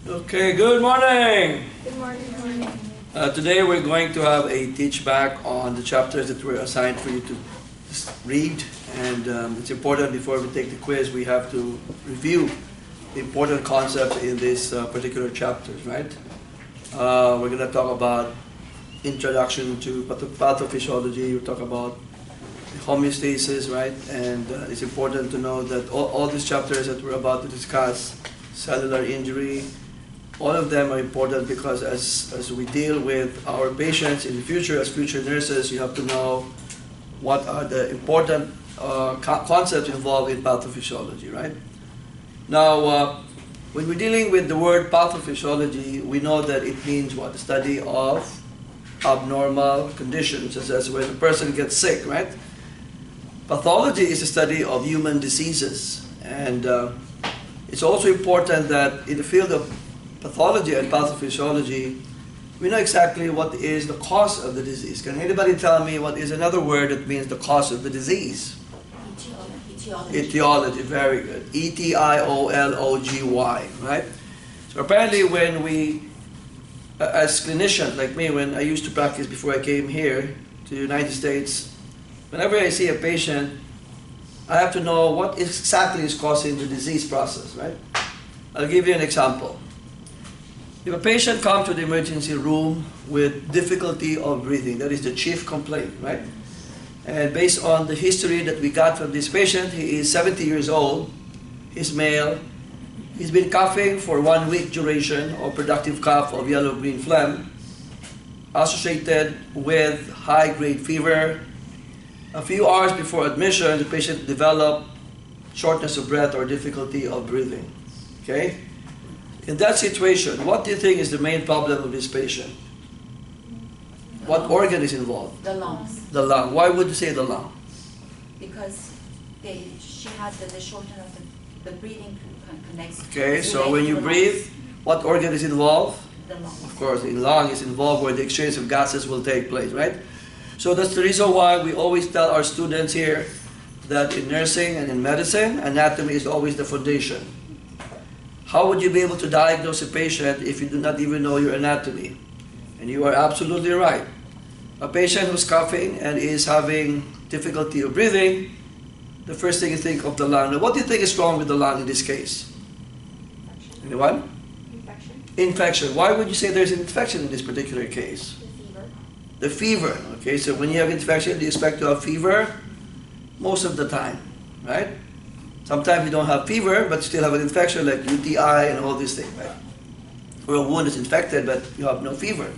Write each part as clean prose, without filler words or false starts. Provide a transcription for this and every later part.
Okay, good morning. Good morning. Good morning. Today we're going to have a teach back on the chapters that were assigned for you to read, and it's important before we take the quiz we have to review the important concepts in these particular chapters, right? We're going to talk about introduction to pathophysiology, we'll talk about homeostasis, right? And it's important to know that all these chapters that we're about to discuss, cellular injury, all of them are important because as we deal with our patients in the future, as future nurses, you have to know what are the important concepts involved in pathophysiology, right? Now, when we're dealing with the word pathophysiology, we know that it means what? The study of abnormal conditions, such as when a person gets sick, right? Pathology is a study of human diseases, and it's also important that in the field of pathology and pathophysiology, we know exactly what is the cause of the disease. Can anybody tell me what is another word that means the cause of the disease? Etiology. Etiology, very good. E-T-I-O-L-O-G-Y, right? So apparently when we, as clinicians like me, when I used to practice before I came here to the United States, whenever I see a patient, I have to know what exactly is causing the disease process, right? I'll give you an example. If a patient comes to the emergency room with difficulty of breathing, that is the chief complaint, right? And based on the history that we got from this patient, he is 70 years old, he's male, he's been coughing for 1 week duration or productive cough of yellow-green phlegm, associated with high-grade fever. A few hours before admission, the patient developed shortness of breath or difficulty of breathing, okay? In that situation, what do you think is the main problem of this patient? What organ is involved? The lungs. The lung. Why would you say the lung? Because she had the shortening of the breathing connects. Okay, so when you breathe, what organ is involved? The lungs. Of course, the lung is involved where the exchange of gases will take place, right? So that's the reason why we always tell our students here that in nursing and in medicine, anatomy is always the foundation. How would you be able to diagnose a patient if you do not even know your anatomy? And you are absolutely right. A patient who's coughing and is having difficulty of breathing, the first thing you think of the lung. Now, what do you think is wrong with the lung in this case? Infection. Anyone? Infection. Infection. Why would you say there's an infection in this particular case? The fever. The fever. Okay, so when you have infection, do you expect to have fever? Most of the time, right? Sometimes you don't have fever, but still have an infection like UTI and all these things, right? Or a wound is infected, but you have no fever.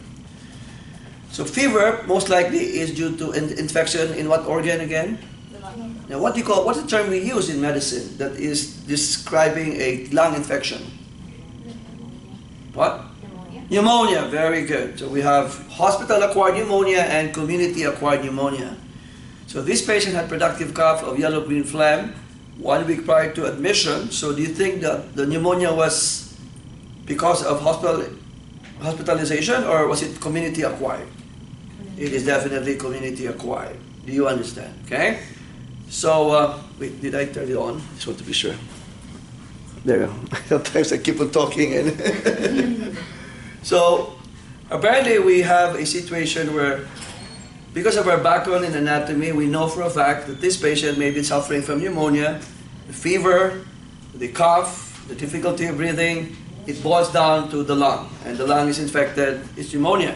So fever, most likely, is due to an infection in what organ again? The lung. Now, what's the term we use in medicine that is describing a lung infection? What? Pneumonia. Pneumonia, very good. So we have hospital-acquired pneumonia and community-acquired pneumonia. So this patient had productive cough of yellow-green phlegm 1 week prior to admission. So do you think that the pneumonia was because of hospitalization, or was it community acquired? It is definitely community acquired. Do you understand? Okay? So, wait, did I turn it on? I just want to be sure. There you go. Sometimes I keep on talking. And so, apparently we have a situation where, because of our background in anatomy, we know for a fact that this patient may be suffering from pneumonia, the fever, the cough, the difficulty of breathing. It boils down to the lung, and the lung is infected, it's pneumonia.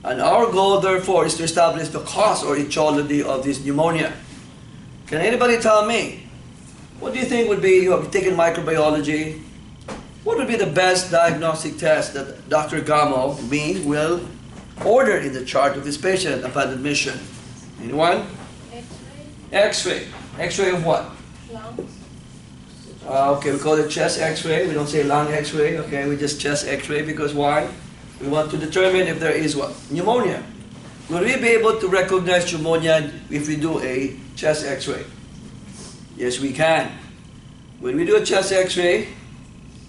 And our goal, therefore, is to establish the cause or etiology of this pneumonia. Can anybody tell me, what do you think would be, you have taken microbiology, what would be the best diagnostic test that Dr. Gamo, me, will order in the chart of this patient upon admission? Anyone? X-ray. X-ray. X-ray of what? Lungs. Okay, we call it chest X-ray. We don't say lung X-ray. Okay, we just chest X-ray because why? We want to determine if there is what? Pneumonia. Will we be able to recognize pneumonia if we do a chest X-ray? Yes, we can. When we do a chest X-ray,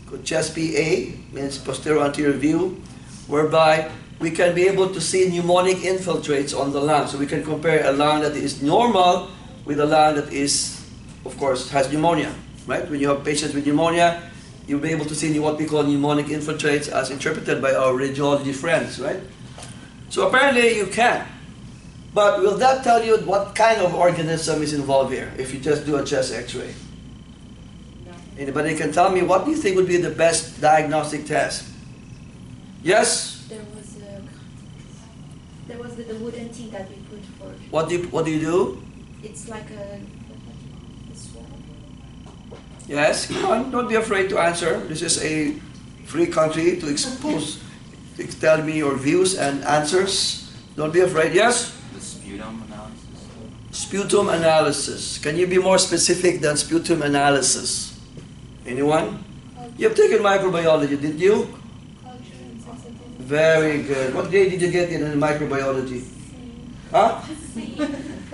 called chest PA, means posterior anterior view, whereby we can be able to see pneumonic infiltrates on the lung. So we can compare a lung that is normal with a lung that is, of course, has pneumonia, right? When you have patients with pneumonia, you'll be able to see what we call pneumonic infiltrates as interpreted by our radiology friends, right? So apparently you can. But will that tell you what kind of organism is involved here if you just do a chest x-ray? No. Anybody can tell me what do you think would be the best diagnostic test? Yes? There was the wooden thing that we put for. What do you do? It's like a swab. Yes, come on, don't be afraid to answer. This is a free country to tell me your views and answers. Don't be afraid. Yes? The sputum analysis. Sputum analysis. Can you be more specific than sputum analysis? Anyone? You've taken microbiology, did you? Culture and sensitivity. Very good. What grade did you get in microbiology? Huh?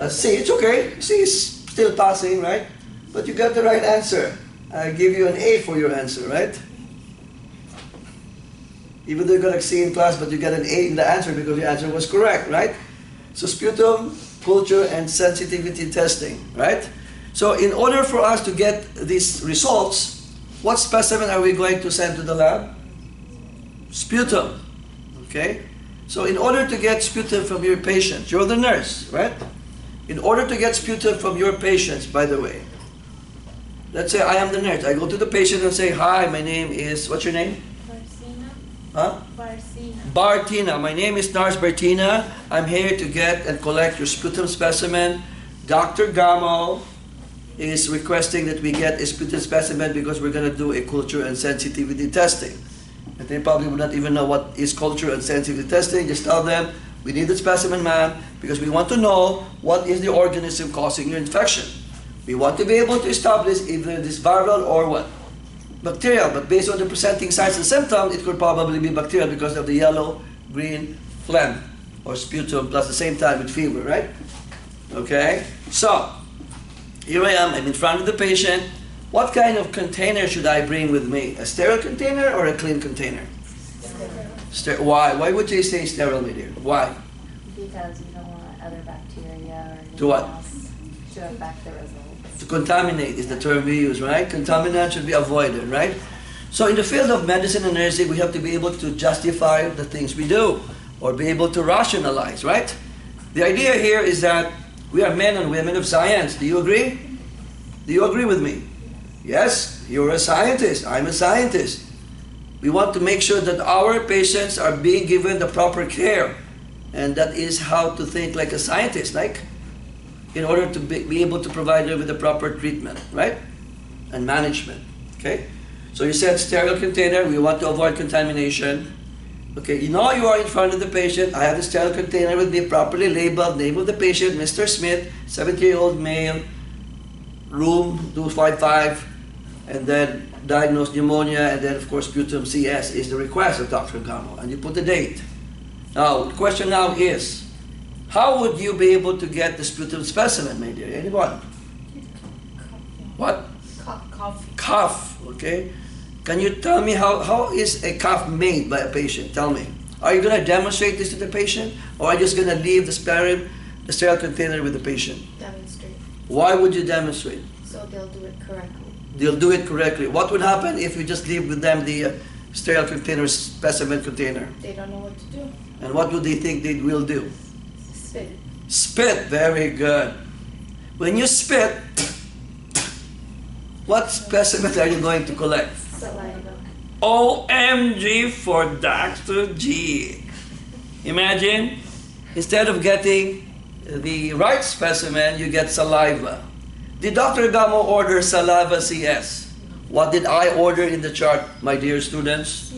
A C. It's okay. C is still passing, right? But you got the right answer. I give you an A for your answer, right? Even though you got a C in class, but you got an A in the answer because your answer was correct, right? So sputum, culture, and sensitivity testing, right? So in order for us to get these results, what specimen are we going to send to the lab? Sputum, okay? So in order to get sputum from your patient, you're the nurse, right? In order to get sputum from your patients, by the way, let's say I am the nurse. I go to the patient and say, hi, my name is, what's your name? Barcina. Huh? Barcina. Bartina. My name is Nurse Bartina. I'm here to get and collect your sputum specimen. Dr. Gamo is requesting that we get a sputum specimen because we're going to do a culture and sensitivity testing. And they probably would not even know what is culture and sensitivity testing. Just tell them, we need the specimen, ma'am, because we want to know what is the organism causing your infection. We want to be able to establish either this viral or what? Bacterial. But based on the presenting signs and symptoms, it could probably be bacterial because of the yellow-green phlegm or sputum plus the same time with fever, right? Okay? So, here I am. I'm in front of the patient. What kind of container should I bring with me? A sterile container or a clean container? Why? Why would you say sterile, my dear? Why? Because you don't want other bacteria or anything To what? else to affect the results. To contaminate is the term we use, right? Contaminant should be avoided, right? So in the field of medicine and nursing, we have to be able to justify the things we do or be able to rationalize, right? The idea here is that we are men and women of science. Do you agree? Do you agree with me? Yes, you're a scientist. I'm a scientist. We want to make sure that our patients are being given the proper care. And that is how to think like a scientist, like, in order to be able to provide them with the proper treatment, right? And management, okay? So you said sterile container, we want to avoid contamination. Okay, you know you are in front of the patient. I have the sterile container with me, properly labeled, name of the patient, Mr. Smith, 70-year-old male, room 255, and then diagnosed pneumonia, and then of course sputum CS is the request of Dr. Gamo, and you put the date. Now, the question now is, how would you be able to get the sputum specimen, my dear? Anyone? What? Cough. Cough, okay? Can you tell me how is a cough made by a patient? Tell me. Are you going to demonstrate this to the patient, or are you just going to leave the sterile container with the patient? Demonstrate. Why would you demonstrate? So they'll do it correctly. They'll do it correctly. What would happen if you just leave with them the sterile container, specimen container? They don't know what to do. And what would they think they will do? Spit. Spit. Very good. When you spit, what specimen are you going to collect? Saliva. OMG for Dr. G. Imagine, instead of getting the right specimen, you get saliva. Did Dr. Gamo order saliva CS? What did I order in the chart, my dear students?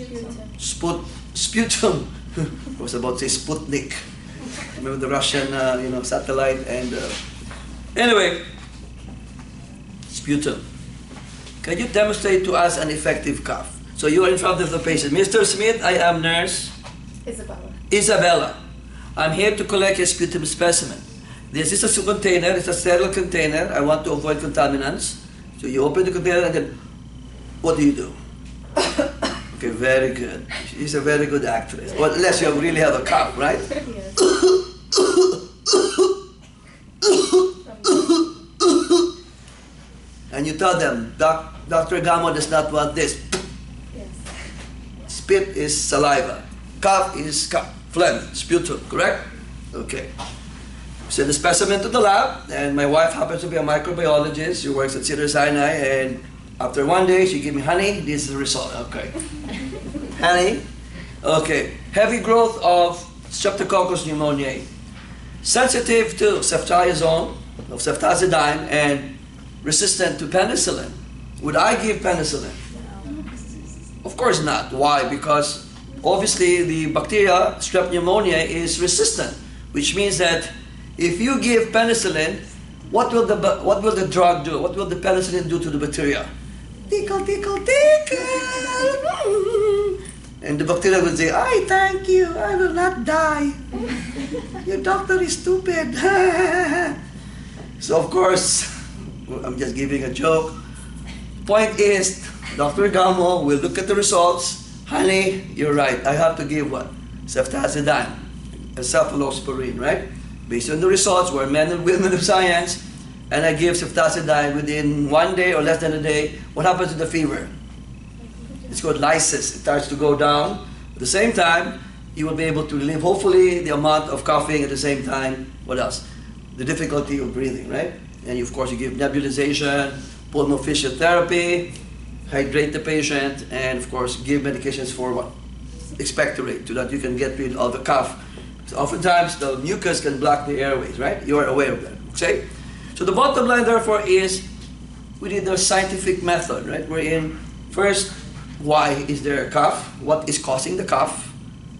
Sputum. I was about to say Sputnik. Remember the Russian, satellite and... Anyway, sputum. Can you demonstrate to us an effective cough? So you are in front of the patient. Mr. Smith, I am nurse Isabella. I'm here to collect a sputum specimen. This is a container, it's a sterile container. I want to avoid contaminants. So you open the container and then, what do you do? Okay, very good. She's a very good actress. Well, unless you really have a cough, right? Yes. And you tell them, Dr. Gamo does not want this. spit is saliva. Cough is phlegm, sputum, correct? Okay. Send the specimen to the lab, and my wife happens to be a microbiologist. She works at Cedars-Sinai, and after one day, she gave me honey. This is the result. Okay. Honey. Okay. Heavy growth of Streptococcus pneumoniae. Sensitive to ceftriaxone, of ceftazidime, and resistant to penicillin. Would I give penicillin? Of course not. Why? Because obviously the bacteria, strep pneumoniae, is resistant, which means that if you give penicillin, what will the drug do? What will the penicillin do to the bacteria? Tickle, tickle, tickle. And the bacteria will say, "I thank you, I will not die. Your doctor is stupid." So of course, I'm just giving a joke. Point is, Dr. Gamo will look at the results. Honey, you're right. I have to give what? Ceftazidime, a cephalosporin, right? Based on the results, we're men and women of science, and I give ceftazidime within 1 day or less than a day. What happens to the fever? It's called lysis. It starts to go down. At the same time, you will be able to relieve, hopefully, the amount of coughing at the same time. What else? The difficulty of breathing, right? And of course, you give nebulization, pulmonary therapy, hydrate the patient, and of course, give medications for what? Expectorate, so that you can get rid of the cough. So oftentimes, the mucus can block the airways, right? You are aware of that, okay? So the bottom line, therefore, is we need the scientific method, right? We're in first, why is there a cough? What is causing the cough?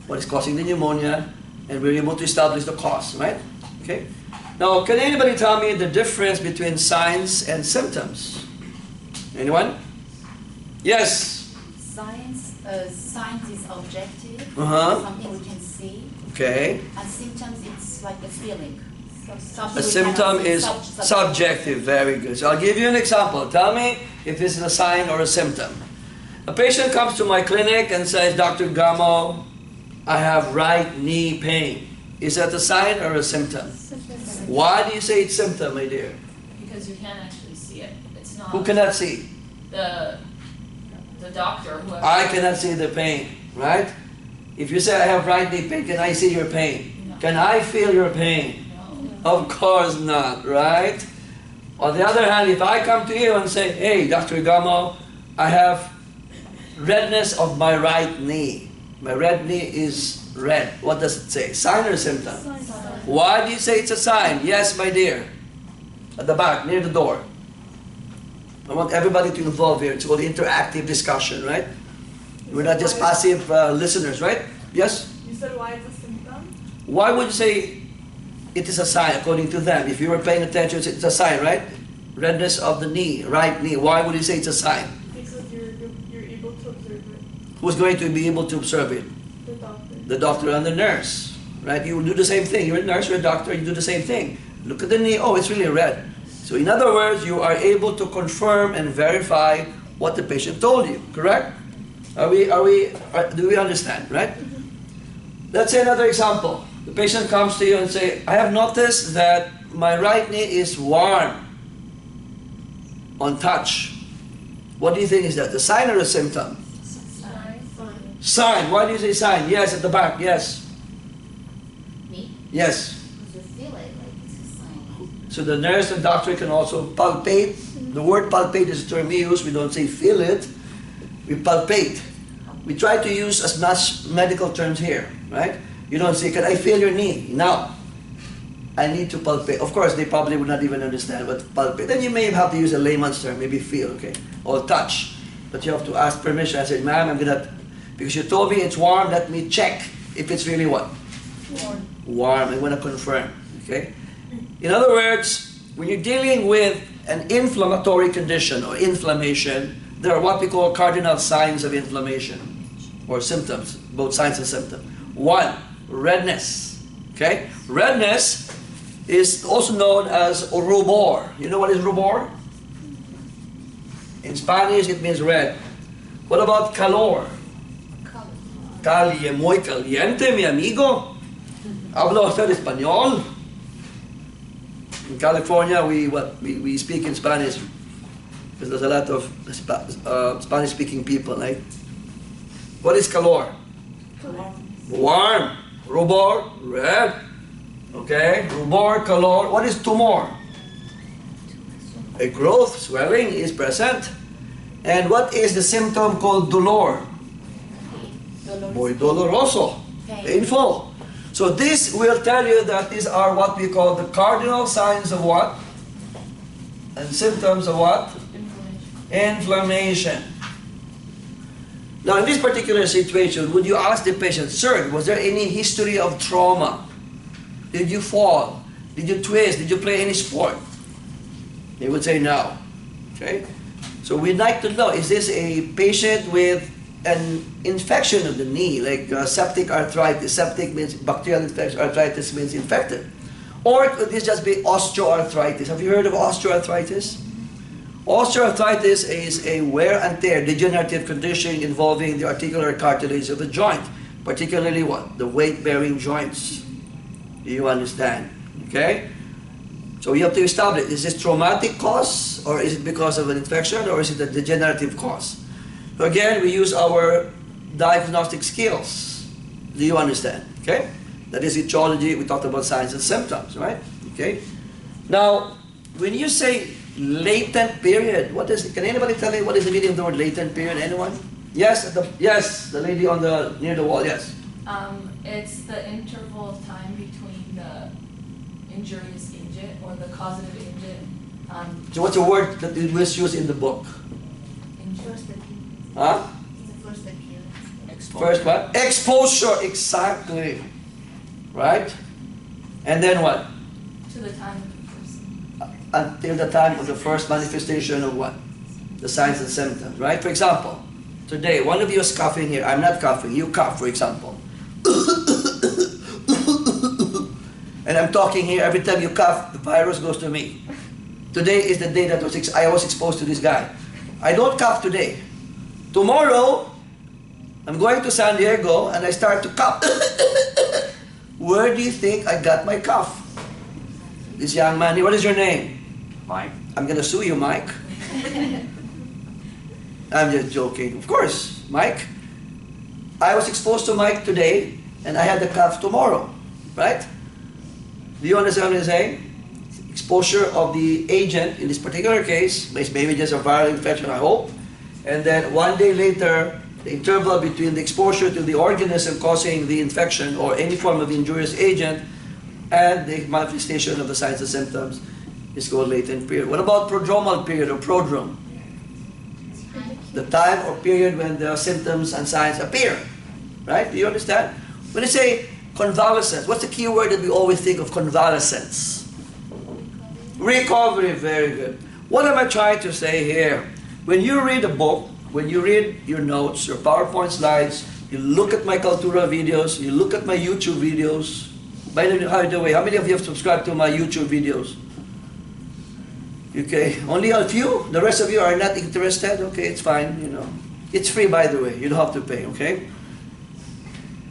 What is causing the pneumonia? And we're able to establish the cause, right? Okay. Now, can anybody tell me the difference between signs and symptoms? Anyone? Yes. Science is objective, Uh-huh. something we can see. Okay. And symptoms, it's like a feeling. A symptom is subjective. Very good. So I'll give you an example. Tell me if this is a sign or a symptom. A patient comes to my clinic and says, "Dr. Gamo, I have right knee pain." Is that a sign or a symptom? Why do you say it's symptom, my dear? Because you can't actually see it. It's not. Who cannot see? The doctor. Whoever. I cannot see the pain, right? If you say I have right knee pain, can I see your pain? No. Can I feel your pain? No. Of course not, right? On the other hand, if I come to you and say, "Hey, Dr. Gamo, I have redness of my right knee. My red knee is red." What does it say? Sign or symptom? Why do you say it's a sign? Yes, my dear. At the back, near the door. I want everybody to involve here. It's called interactive discussion, right? We're not just passive listeners, right? Yes? You said why it's a symptom? Why would you say it is a sign according to them? If you were paying attention, it's a sign, right? Redness of the knee, right knee. Why would you say it's a sign? Because you're able to observe it. Who's going to be able to observe it? The doctor. The doctor and the nurse, right? You will do the same thing. You're a nurse, you're a doctor, you do the same thing. Look at the knee, oh, it's really red. So in other words, you are able to confirm and verify what the patient told you, correct? Do we understand, right? Let's say another example. The patient comes to you and say, "I have noticed that my right knee is warm on touch." What do you think is that? A sign or a symptom? Sign. Why do you say sign? Yes, at the back. Yes. Me? Yes. Because you feel it, like it's a sign. So the nurse and doctor can also palpate. The word palpate is a term we use. We don't say feel it. We palpate. We try to use as much medical terms here, right? You don't say, "Can I feel your knee?" Now, I need to palpate. Of course, they probably would not even understand what palpate. Then you may have to use a layman's term, maybe feel, okay? Or touch. But you have to ask permission. I said, "Ma'am, I'm gonna, because you told me it's warm, let me check if it's really what?" Warm. I want to confirm, okay? In other words, when you're dealing with an inflammatory condition or inflammation, there are what we call cardinal signs of inflammation or symptoms, both signs and symptoms. One, redness, okay? Redness is also known as rubor. You know what is rubor? In Spanish, it means red. What about calor? Muy caliente, mi amigo. Habla usted español? In California, we speak in Spanish because there's a lot of Spanish-speaking people, right? What is calor? Warm. Rubor, red. Okay, rubor, calor. What is tumor? A growth, swelling is present. And what is the symptom called dolor? Muy doloroso, painful. So this will tell you that these are what we call the cardinal signs of what? And symptoms of what? Inflammation. Now in this particular situation, would you ask the patient, sir, was there any history of trauma? Did you fall? Did you twist? Did you play any sport? They would say no. Okay? So we'd like to know, is this a patient with an infection of the knee, like septic arthritis? Septic means bacterial infection, arthritis means infected. Or could this just be osteoarthritis? Have you heard of osteoarthritis? Osteoarthritis is a wear and tear, degenerative condition involving the articular cartilage of the joint, particularly what? The weight-bearing joints. Do you understand? Okay? So you have to establish, is this traumatic cause, or is it because of an infection, or is it a degenerative cause? So again, we use our diagnostic skills. Do you understand? Okay? That is etiology. We talked about signs and symptoms, right? Okay? Now, when you say latent period, what is it? Can anybody tell me what is the meaning of the word latent period? Anyone? Yes, the lady on the near the wall. Yes. It's the interval of time between the injurious agent or the causative agent. So what's the word that it was used in the book? Huh? First what? Exposure, exactly. Right? And then what? To the time of the first. Until the time of the first manifestation of what? The signs and symptoms, right? For example, today, one of you is coughing here. I'm not coughing. You cough, for example. And I'm talking here. Every time you cough, the virus goes to me. Today is the day that I was exposed to this guy. I don't cough today. Tomorrow, I'm going to San Diego and I start to cough. Where do you think I got my cough? This young man here, what is your name? Mike. I'm going to sue you, Mike. I'm just joking. Of course, Mike. I was exposed to Mike today and I had the cough tomorrow, right? Do you understand what I'm saying? Exposure of the agent, in this particular case, maybe just a viral infection, I hope. And then one day later, the interval between the exposure to the organism causing the infection or any form of injurious agent and the manifestation of the signs and symptoms is called latent period. What about prodromal period or prodrome? The time or period when the symptoms and signs appear. Right? Do you understand? When you say convalescence, what's the key word that we always think of convalescence? Recovery, very good. What am I trying to say here? When you read a book, when you read your notes, your PowerPoint slides, you look at my Kaltura videos, you look at my YouTube videos. By the way, how many of you have subscribed to my YouTube videos? Okay, only a few? The rest of you are not interested? Okay, it's fine, you know. It's free, by the way. You don't have to pay, okay?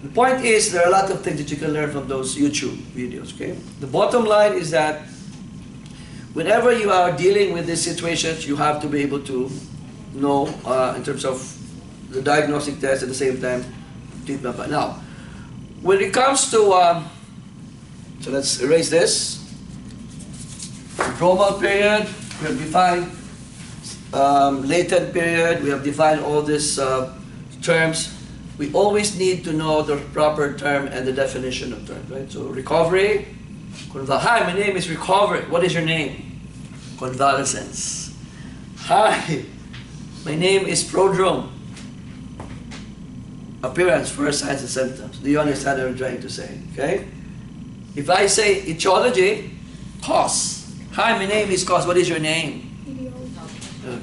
The point is, there are a lot of things that you can learn from those YouTube videos, okay? The bottom line is that whenever you are dealing with these situations, you have to be able to know in terms of the diagnostic test at the same time treatment. But now, when it comes to, so let's erase this. Prodromal period, we have defined latent period, we have defined all these terms. We always need to know the proper term and the definition of terms, right? So recovery, hi, my name is recovery. What is your name? Convalescence. Hi, my name is prodrome. Appearance, first signs and symptoms. Do you understand what I'm trying to say? Okay? If I say etiology, cause. Hi, my name is cause. What is your name?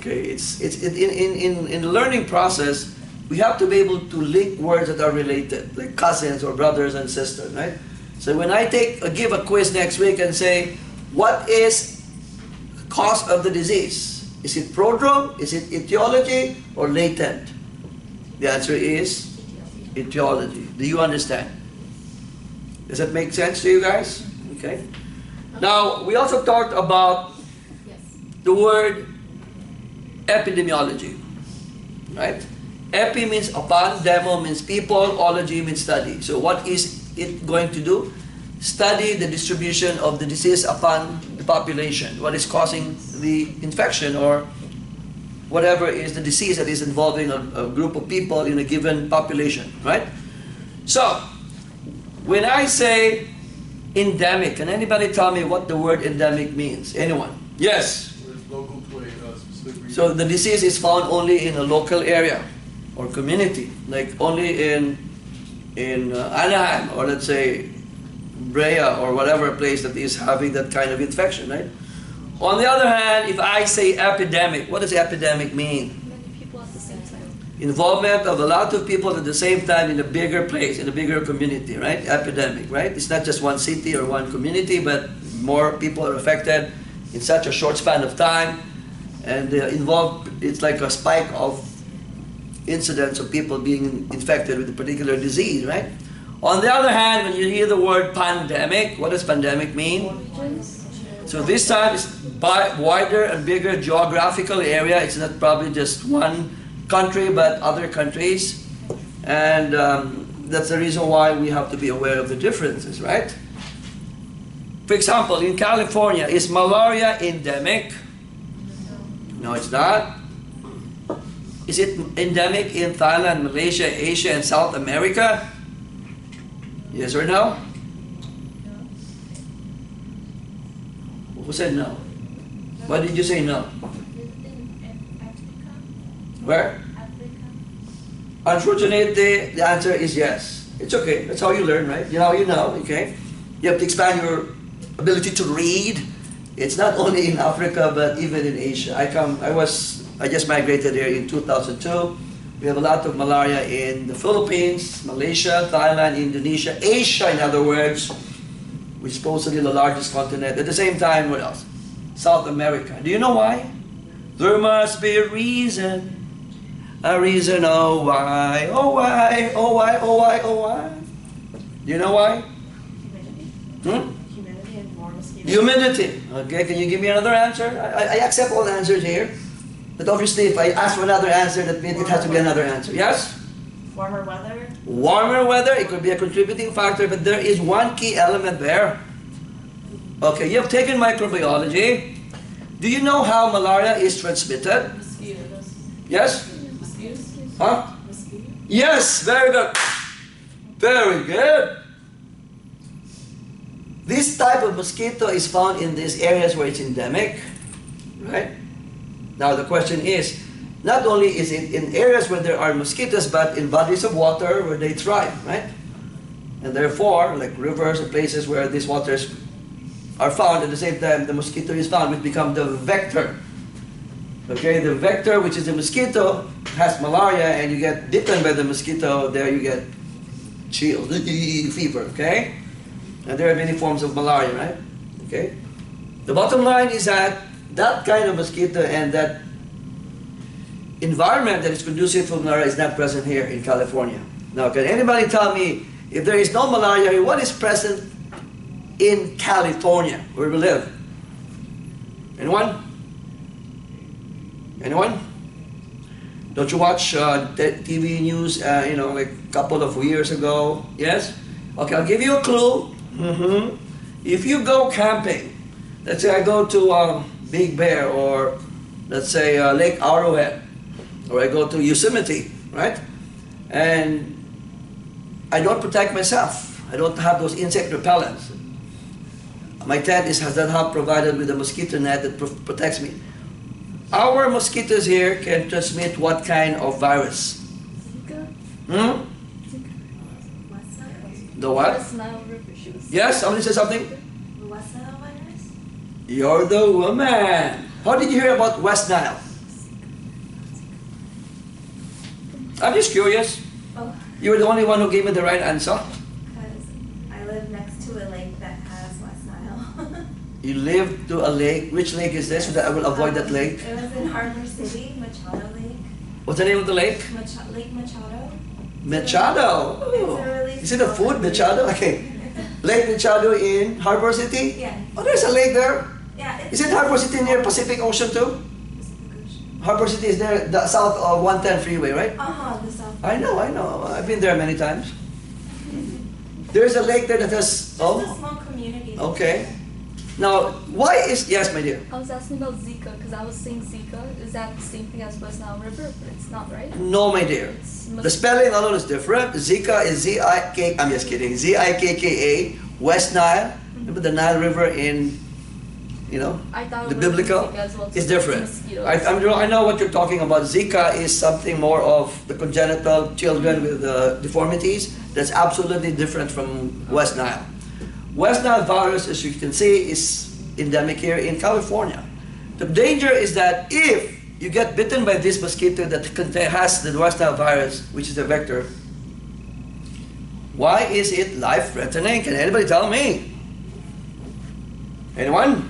Okay, in the learning process, we have to be able to link words that are related, like cousins or brothers and sisters, right? So when I give a quiz next week and say, what is cause of the disease? Is it prodrome? Is it etiology or latent? The answer is etiology. Do you understand? Does that make sense to you guys? Okay. Now, we also talked about the word epidemiology, right? Epi means upon, demo means people, ology means study. So what is it going to do? Study the distribution of the disease upon the population. What is causing the infection or whatever is the disease that is involving a group of people in a given population, right? So, when I say endemic, can anybody tell me what the word endemic means? Anyone? Yes? Local to a specific region. So the disease is found only in a local area or community, like only in Anaheim, or let's say Brea, or whatever place that is having that kind of infection, right? On the other hand, if I say epidemic, what does epidemic mean? Many people at the same time. Involvement of a lot of people at the same time in a bigger place, in a bigger community, right? Epidemic, right? It's not just one city or one community, but more people are affected in such a short span of time, and involved, it's like a spike of incidents of people being infected with a particular disease, right? On the other hand, when you hear the word pandemic, what does pandemic mean? So this time it's wider and bigger geographical area. It's not probably just one country, but other countries. And that's the reason why we have to be aware of the differences, right? For example, in California, is malaria endemic? No, it's not. Is it endemic in Thailand, Malaysia, Asia, and South America? Yes or no? Who said no? Why did you say no? Where? Unfortunately, the answer is yes. It's okay. That's how you learn, right? You know, okay? You have to expand your ability to read. It's not only in Africa, but even in Asia. I just migrated here in 2002. We have a lot of malaria in the Philippines, Malaysia, Thailand, Indonesia, Asia, in other words, which is supposedly the largest continent. At the same time, what else? South America. Do you know why? There must be a reason. A reason, oh why, oh why, oh why, oh why, oh why. Do you know why? Humidity and more mosquitoes. Humidity. Okay, can you give me another answer? I accept all answers here. But obviously, if I ask for another answer, that means it has to be another answer. Yes? Warmer weather. Warmer weather, it could be a contributing factor, but there is one key element there. Okay, you have taken microbiology. Do you know how malaria is transmitted? Mosquitoes. Yes? Mosquitoes? Huh? Mosquitoes? Yes, very good. Very good. This type of mosquito is found in these areas where it's endemic, right? Now the question is, not only is it in areas where there are mosquitoes, but in bodies of water where they thrive, right? And therefore, like rivers and places where these waters are found, at the same time the mosquito is found, which become the vector. Okay, the vector, which is the mosquito, has malaria, and you get bitten by the mosquito, there you get chills, fever, okay? And there are many forms of malaria, right? Okay? The bottom line is that that kind of mosquito and that environment that is conducive for malaria is not present here in California. Now, can anybody tell me, if there is no malaria here, what is present in California, where we live? Anyone? Anyone? Don't you watch TV news, like a couple of years ago? Yes? Okay, I'll give you a clue. If you go camping, let's say I go to Big Bear, or let's say Lake Arrowhead, or I go to Yosemite, right? And I don't protect myself. I don't have those insect repellents. My tent has that have provided with a mosquito net that protects me. Our mosquitoes here can transmit what kind of virus? Hmm? The what? Yes, somebody say something? West Nile virus? You're the woman. How did you hear about West Nile? I'm just curious. Oh, You were the only one who gave me the right answer. because I live next to a lake that has West Nile. You live to a lake. Which lake is this? So that I will avoid that lake. It was in Harbor City, Machado Lake. What's the name of the lake? Lake Machado. Machado. It's a Oh. really Is it a small food, lake. Machado? Okay. Lake Machado in Harbor City? Yeah. Oh, there's a lake there. Yeah. Is it Harbor City near Pacific Ocean too? Harbor City is there, the south of 110 freeway, right? The south. I know. I've been there many times. There's a lake there that has, Just a small community. okay. Now, why is, yes, my dear? I was asking about Zika because I was saying Zika. Is that the same thing as West Nile River? But it's not, right? No, my dear. The spelling alone is different. Zika is Z-I-K, I'm just kidding, Z-I-K-K-A, West Nile. Remember the Nile River in, you know, I thought the it was biblical? Zika as well. It's different. Mosquitoes. I know what you're talking about. Zika is something more of the congenital children with deformities. That's absolutely different from West Nile. West Nile virus, as you can see, is endemic here in California. The danger is that if you get bitten by this mosquito that has the West Nile virus, which is a vector, why is it life-threatening? Can anybody tell me? Anyone?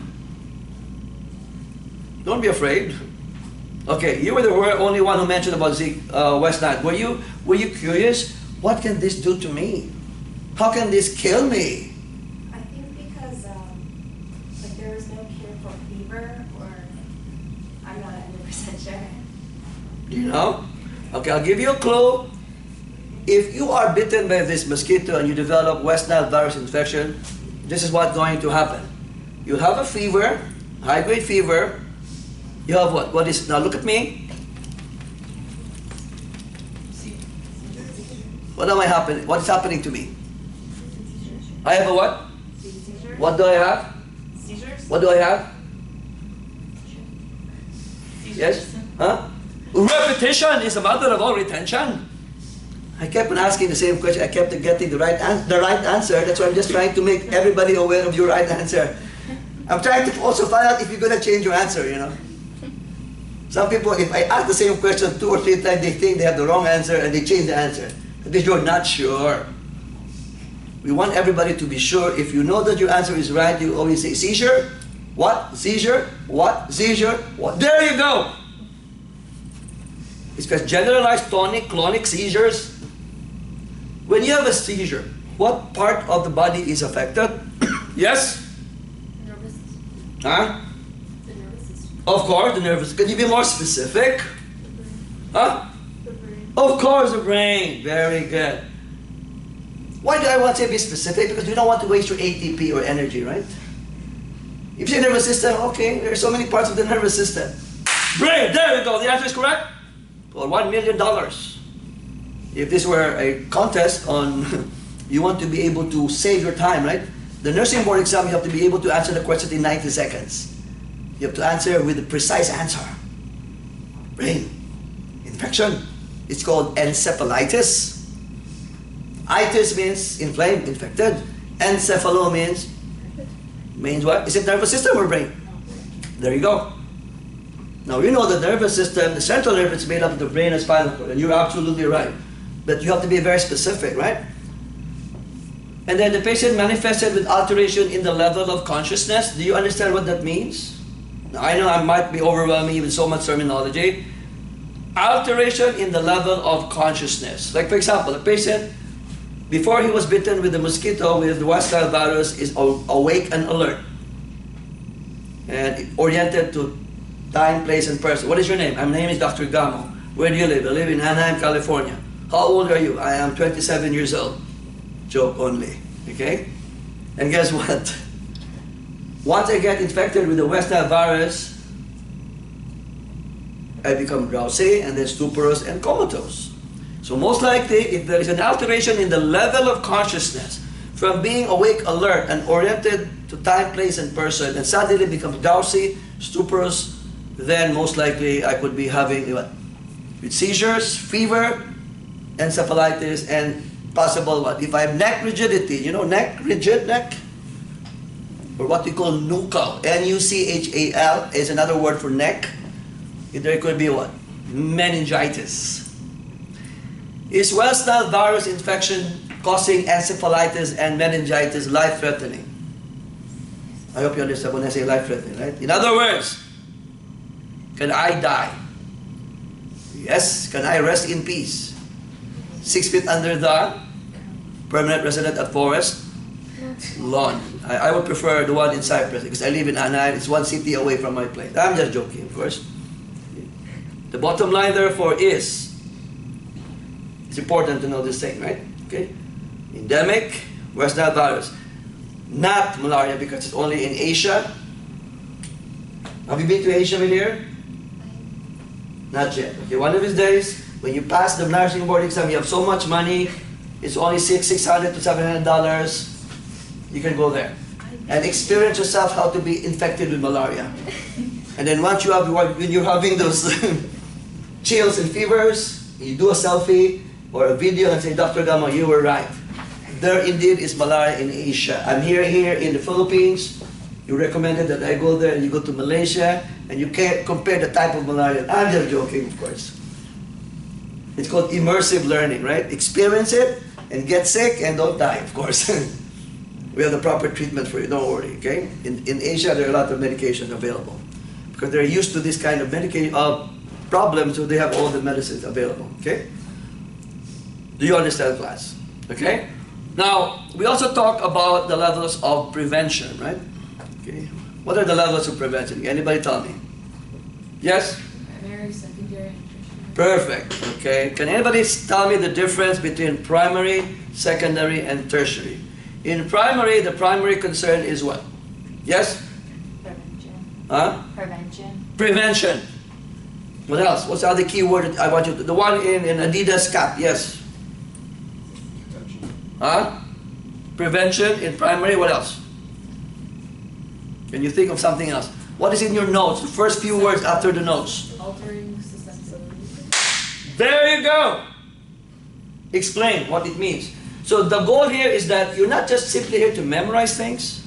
Don't be afraid. Okay, you were the only one who mentioned about West Nile. Were you curious? What can this do to me? How can this kill me? I think because like there is no cure for fever, or I'm not 100% sure. Do you know? Okay, I'll give you a clue. If you are bitten by this mosquito and you develop West Nile virus infection, this is what's going to happen. You have a fever, high-grade fever. You have what? What is, now look at me. What am I happening? What is happening to me? I have a what? Seizures? What do I have? Seizures? What do I have? Yes? Huh? Repetition is a matter of all retention. I kept on asking the same question. I kept getting the right answer. That's why I'm just trying to make everybody aware of your right answer. I'm trying to also find out if you're going to change your answer, you know. Some people, if I ask the same question 2 or 3 times, they think they have the wrong answer and they change the answer. Because you're not sure. We want everybody to be sure. If you know that your answer is right, you always say, seizure? What? Seizure? What? Seizure? What? There you go! It's because generalized tonic-clonic seizures. When you have a seizure, what part of the body is affected? Yes? Nervous system. Huh? The nervous system. Of course, the nervous. Can you be more specific? Huh? The brain. Of course, the brain. Very good. Why do I want to be specific? Because we don't want to waste your ATP or energy, right? If you say nervous system, okay, there are so many parts of the nervous system. Brain, there we go. The answer is correct. For $1 million. If this were a contest on, you want to be able to save your time, right? The nursing board exam, you have to be able to answer the question in 90 seconds. You have to answer with a precise answer. Brain infection. It's called encephalitis. Itis means inflamed, infected. Encephalo means what? Is it nervous system or brain? There you go. Now you know the nervous system, the central nervous is made up of the brain and spinal cord, and you're absolutely right. But you have to be very specific, right? And then the patient manifested with alteration in the level of consciousness. Do you understand what that means? Now, I know I might be overwhelming you with so much terminology. Alteration in the level of consciousness. Like for example, a patient, before he was bitten with the mosquito with the West Nile virus, is awake and alert. And oriented to time, place, and person. What is your name? My name is Dr. Gamo. Where do you live? I live in Anaheim, California. How old are you? I am 27 years old. Joke only. Okay? And guess what? Once I get infected with the West Nile virus, I become drowsy and then stuporous and comatose. So most likely, if there is an alteration in the level of consciousness, from being awake, alert, and oriented to time, place, and person, and suddenly becomes drowsy, stuporous, then most likely I could be having what? With seizures, fever, encephalitis, and possible what? If I have neck rigidity, you know neck, rigid neck? Or what we call nuchal, N-U-C-H-A-L is another word for neck. There could be what? Meningitis. Is West Nile virus infection causing encephalitis and meningitis life-threatening? I hope you understand when I say life-threatening, right? In other words, can I die? Yes. Can I rest in peace? 6 feet under the permanent resident at Forest Lawn. I would prefer the one in Cyprus because I live in Anaheim. It's 1 city away from my place. I'm just joking, of course. The bottom line, therefore, is, it's important to know this thing, right? Okay? Endemic West Nile virus. Not malaria because it's only in Asia. Have you been to Asia with here? Not yet. Okay, one of these days, when you pass the nursing board exam, you have so much money, it's only $600 to $700, you can go there and experience yourself how to be infected with malaria. And then once you have, when you're having those chills and fevers, you do a selfie or a video and say, Dr. Gama, you were right. There indeed is malaria in Asia. I'm here in the Philippines. You recommended that I go there and you go to Malaysia and you can't compare the type of malaria. I'm just joking, of course. It's called immersive learning, right? Experience it and get sick and don't die, of course. We have the proper treatment for you, don't worry, okay? In Asia, there are a lot of medications available because they're used to this kind of medication problems, so they have all the medicines available, okay? Do you understand, class? Okay? Now, we also talk about the levels of prevention, right? Okay. What are the levels of prevention? Anybody tell me? Yes? Primary, secondary, and tertiary. Perfect. Okay. Can anybody tell me the difference between primary, secondary, and tertiary? In primary, the primary concern is what? Yes? Prevention. Huh? Prevention. Prevention. What else? What's the other key word that I want you to? The one in Adidas cap. Yes. Huh? Prevention in primary. What else? Can you think of something else? What is in your notes? The first few words after the notes. Altering susceptibility. There you go. Explain what it means. So the goal here is that you're not just simply here to memorize things,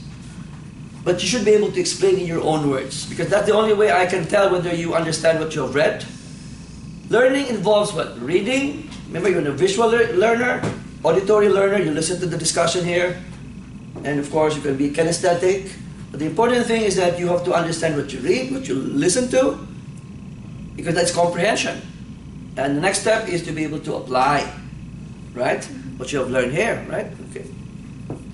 but you should be able to explain in your own words, because that's the only way I can tell whether you understand what you have read. Learning involves what? Reading. Remember, you're a visual learner, auditory learner. You listen to the discussion here, and of course you can be kinesthetic. But the important thing is that you have to understand what you read, what you listen to, because that's comprehension. And the next step is to be able to apply, right? What you have learned here, right? Okay.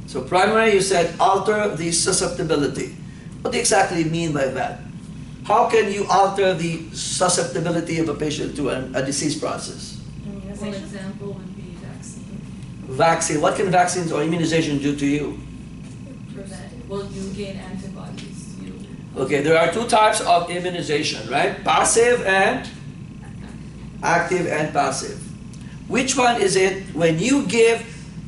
So primary, you said alter the susceptibility. What do you exactly mean by that? How can you alter the susceptibility of a patient to a disease process? One example would be vaccine. Vaccine. What can vaccines or immunization do to you? Prevent. Well, you gain antibodies. Okay, there are two types of immunization, right? Passive and active and passive. Which one is it when you give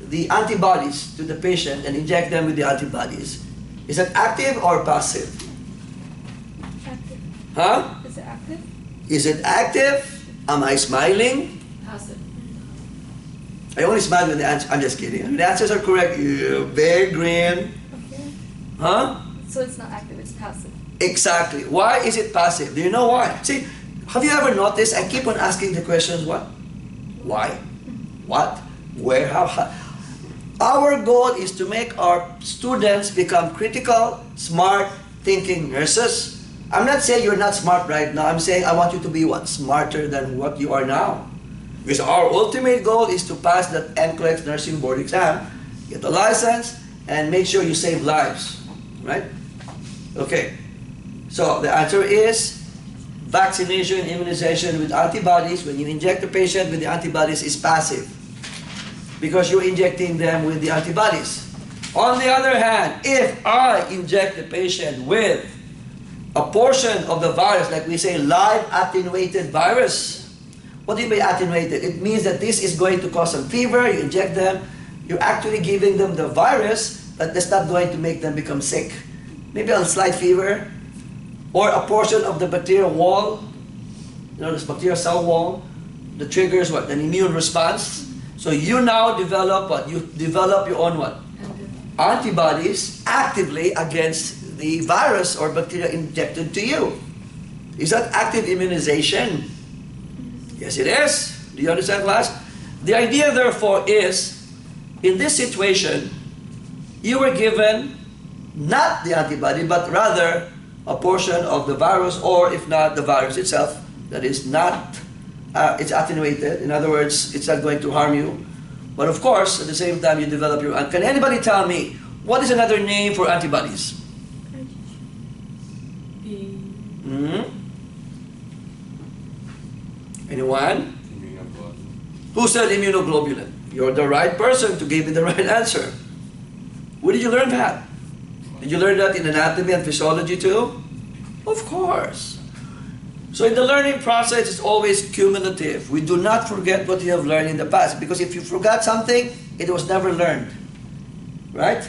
the antibodies to the patient and inject them with the antibodies? Is it active or passive? Active. Huh? Is it active? Is it active? Am I smiling? Passive. I only smile when the answer. I'm just kidding. When the answers are correct, you very grin. Okay. Huh? So it's not active, it's passive. Exactly. Why is it passive? Do you know why? See, have you ever noticed? I keep on asking the questions, what? Why? What? Where? How? Our goal is to make our students become critical, smart, thinking nurses. I'm not saying you're not smart right now. I'm saying I want you to be what? Smarter than what you are now. Because our ultimate goal is to pass that NCLEX nursing board exam, get a license, and make sure you save lives. Right? Okay. So the answer is vaccination, immunization with antibodies. When you inject the patient with the antibodies, is passive, because you're injecting them with the antibodies. On the other hand, if I inject the patient with a portion of the virus, like we say live attenuated virus, what do you mean attenuated? It means that this is going to cause some fever, you inject them, you're actually giving them the virus, but that's not going to make them become sick. Maybe a slight fever, or a portion of the bacterial wall, you know, this bacterial cell wall, that triggers what? An immune response. So you now develop what? You develop your own what? Antibodies actively against the virus or bacteria injected to you. Is that active immunization? Yes, it is. Do you understand, class? The idea, therefore, is, in this situation, you were given not the antibody, but rather a portion of the virus, or if not, the virus itself, that is not, it's attenuated. In other words, it's not going to harm you. But of course, at the same time, you develop your... Can anybody tell me, what is another name for antibodies? Anyone? Who said immunoglobulin? You're the right person to give me the right answer. Where did you learn that? Did you learn that in anatomy and physiology too? Of course. So in the learning process, it's always cumulative. We do not forget what you have learned in the past, because if you forgot something, it was never learned. Right?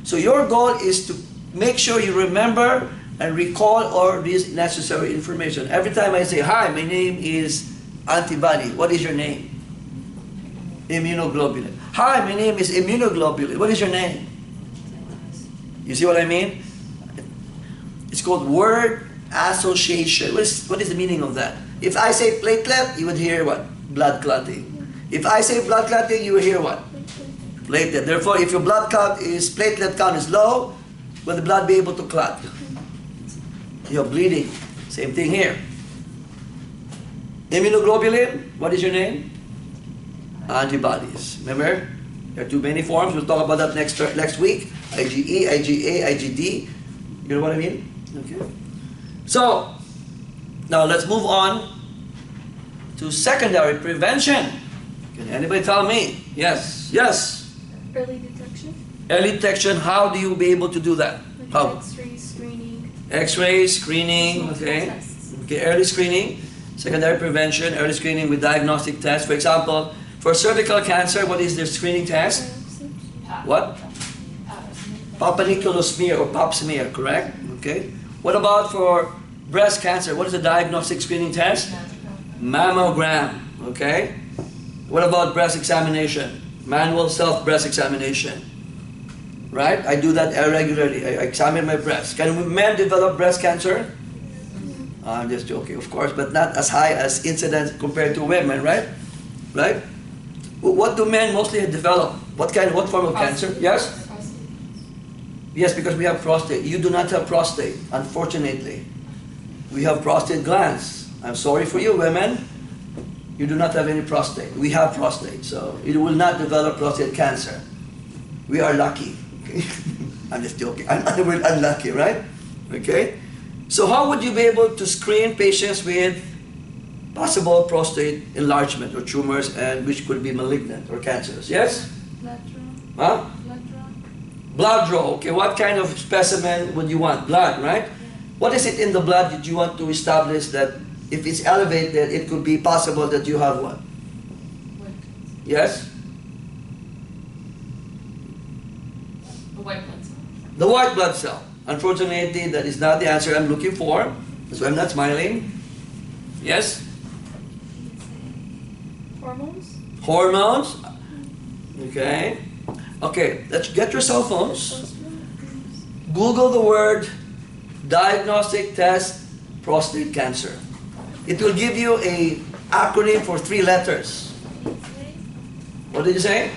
So your goal is to make sure you remember and recall all this necessary information. Every time I say, hi, my name is antibody. What is your name? Immunoglobulin. Hi, my name is immunoglobulin. What is your name? You see what I mean? It's called word association. What is the meaning of that? If I say platelet, you would hear what? Blood clotting. If I say blood clotting, you will hear what? Platelet. Therefore, if your blood count is, platelet count is low, will the blood be able to clot? You're bleeding. Same thing here. Immunoglobulin, what is your name? Antibodies. Remember? There are too many forms. We'll talk about that next week. IgE, IgA, IgD. You know what I mean? Okay. So, now let's move on to secondary prevention. Can anybody tell me? Yes. Yes. Early detection. Early detection, how do you be able to do that? Like How? X-ray screening. X-ray screening, okay. Tests. Okay, early screening, secondary prevention, early screening with diagnostic tests. For example, for cervical cancer, what is their screening test? What? Papa Nicholas smear or pap smear, correct? Okay. What about for breast cancer? What is the diagnostic screening test? Mammogram, okay. What about breast examination? Manual self-breast examination. Right? I do that regularly. I examine my breast. Can men develop breast cancer? I'm just joking, of course, but not as high as incidence compared to women, right? Right? What do men mostly develop? What form of cancer? Yes? Yes, because we have prostate. You do not have prostate, unfortunately. We have prostate glands. I'm sorry for you, women. You do not have any prostate. We have prostate, so you will not develop prostate cancer. We are lucky. Okay? I'm just joking. We're unlucky, right? Okay? So how would you be able to screen patients with possible prostate enlargement or tumors, and which could be malignant or cancerous? Yes? Blood draw. Huh? Blood draw. Blood draw. Okay, what kind of specimen would you want? Blood, right? What is it in the blood that you want to establish that if it's elevated, it could be possible that you have what? Yes? The white blood cell. The white blood cell. Unfortunately, that is not the answer I'm looking for. That's why I'm not smiling. Yes? Hormones. Hormones. Okay. Okay, let's get your cell phones. Google the word diagnostic test prostate cancer. It will give you a acronym for 3 letters. What did you say?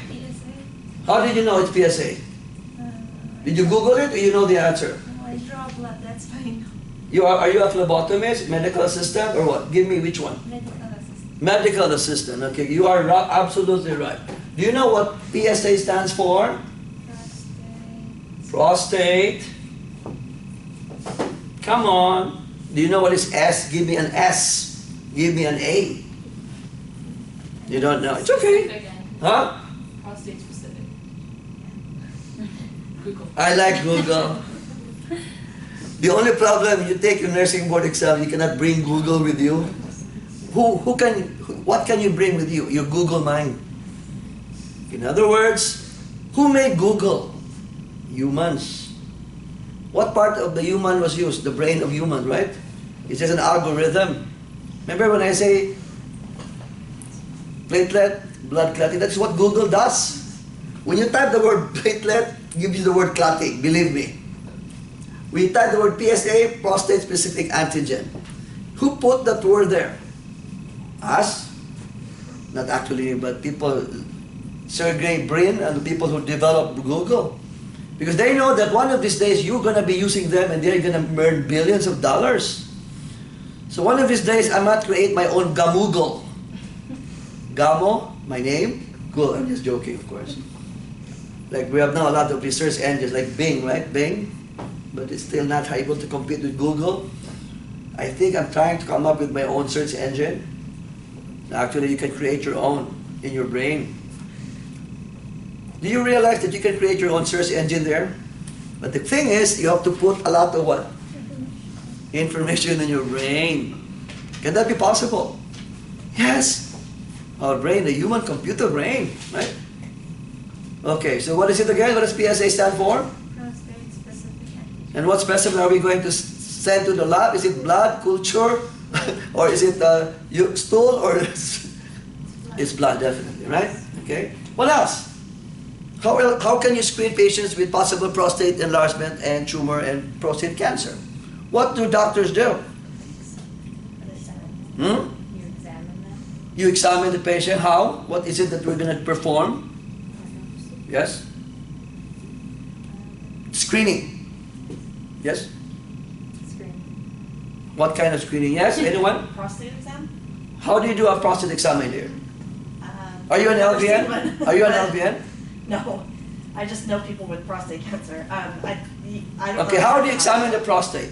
How did you know it's PSA? Did you Google it or you know the answer? No, I draw blood, that's fine. Are you a phlebotomist, medical assistant, or what? Give me which one. Medical assistant. Medical assistant. Okay, you are absolutely right. Do you know what PSA stands for? Prostate. Come on. Do you know what is S? Give me an S. Give me an A. You don't know. It's okay. Again. Huh? Prostate specific. Google. I like Google. The only problem, you take your nursing board exam, you cannot bring Google with you. What can you bring with you? Your Google mind. In other words, who made Google? Humans. What part of the human was used? The brain of human, right? It's just an algorithm. Remember when I say platelet, blood clotting, that's what Google does. When you type the word platelet, it gives you the word clotting, believe me. When you type the word PSA, prostate specific antigen. Who put that word there? Us? Not actually, but people, Sergey Brin and the people who developed Google. Because they know that one of these days you're going to be using them and they're going to earn billions of dollars. So one of these days I might create my own Gamoogle. Gamo, my name, Google. I'm just joking, of course. Like we have now a lot of research engines like Bing, right? Bing. But it's still not able to compete with Google. I think I'm trying to come up with my own search engine. Actually, you can create your own in your brain. Do you realize that you can create your own search engine there? But the thing is, you have to put a lot of what? Information in your brain. Can that be possible? Yes. Our brain, the human computer brain, right? Okay, so what is it again? What does PSA stand for? Prostate specific antigen. And what specimen are we going to send to the lab? Is it blood culture? Or is it stool? Or it's blood, definitely, right? Okay. What else? How can you screen patients with possible prostate enlargement and tumor and prostate cancer? What do doctors do? Hmm? You examine them. You examine the patient. How? What is it that we're going to perform? Yes? Screening. Yes? Screen. What kind of screening? Yes? Anyone? Prostate exam? How do you do a prostate exam in here? Are you an I've never seen LVN? one. Are you an LVN? No, I just know people with prostate cancer. I don't Okay, know how do you examine the prostate?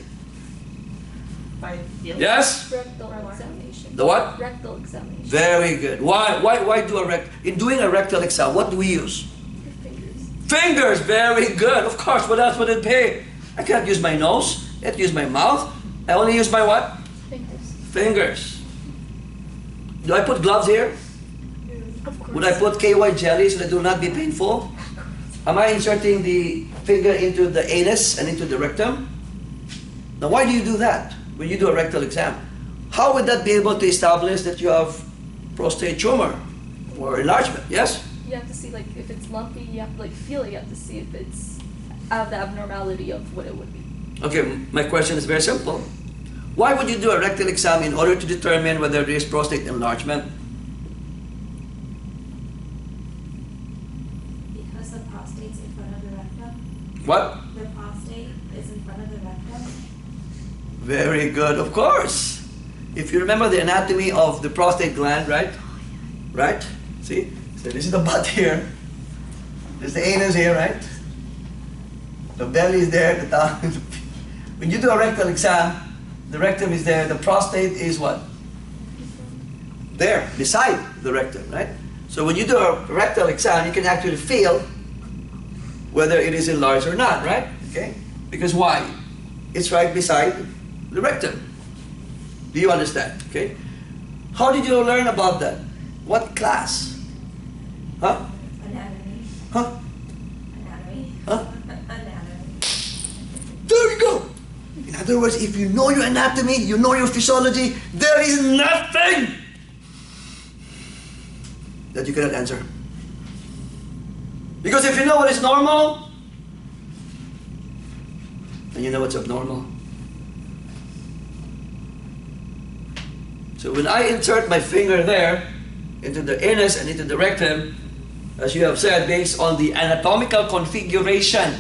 By feeling. Yes? Rectal examination. The what? Rectal examination. Very good. Why do in doing a rectal exam, what do we use? Your fingers. Fingers, very good. Of course, what else would it be? I can't use my nose, I can't use my mouth. I only use my what? Fingers. Fingers. Do I put gloves here? Of course. Would I put KY jelly so that it will not be painful? Am I inserting the finger into the anus and into the rectum? Now why do you do that when you do a rectal exam? How would that be able to establish that you have prostate tumor or enlargement? Yes? You have to see like if it's lumpy, you have to like feel it, you have to see if it's out of the abnormality of what it would be. Okay, my question is very simple. Why would you do a rectal exam in order to determine whether there is prostate enlargement? Because the prostate's in front of the rectum. What? The prostate is in front of the rectum. Very good, of course. If you remember the anatomy of the prostate gland, right? Right? See? So this is the butt here. There's the anus here, right? The belly is there, the tongue. When you do a rectal exam, the rectum is there, the prostate is what? There, beside the rectum, right? So when you do a rectal exam, you can actually feel whether it is enlarged or not, right? Okay? Because why? It's right beside the rectum. Do you understand? Okay? How did you learn about that? What class? Huh? Anatomy. Huh? Anatomy. Huh? Anatomy. There you go! In other words, if you know your anatomy, you know your physiology, there is nothing that you cannot answer. Because if you know what is normal, then you know what's abnormal. So when I insert my finger there into the anus and into the rectum, as you have said, based on the anatomical configuration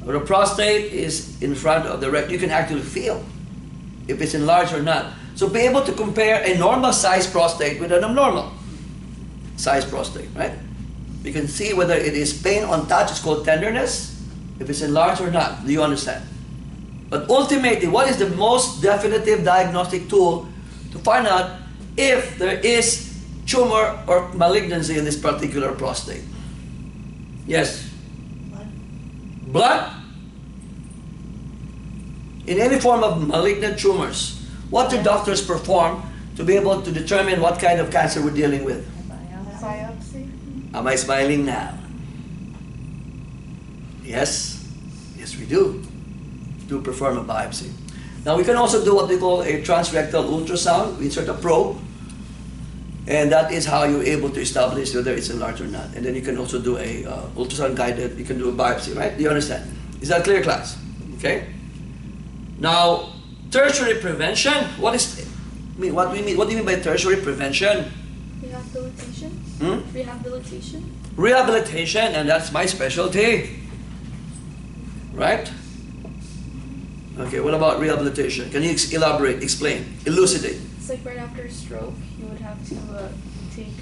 of the prostate is in front of the rectum, you can actually feel if it's enlarged or not. So be able to compare a normal size prostate with an abnormal size prostate, right? You can see whether it is pain on touch, it's called tenderness, if it's enlarged or not. Do you understand? But ultimately, what is the most definitive diagnostic tool to find out if there is tumor or malignancy in this particular prostate? Yes? Blood? In any form of malignant tumors, what do doctors perform to be able to determine what kind of cancer we're dealing with? Biopsy. Am I smiling now? Yes? Yes, we do. Do perform a biopsy. Now we can also do what we call a transrectal ultrasound. We insert a probe, and that is how you're able to establish whether it's enlarged or not. And then you can also do a ultrasound guided, you can do a biopsy, right? Do you understand? Is that clear, class? Okay? Now, tertiary prevention, what do you mean by tertiary prevention? Rehabilitation. Rehabilitation. Rehabilitation, and that's my specialty. Right? Okay, what about rehabilitation? Can you elaborate, explain, elucidate? It's like right after a stroke, you would have to take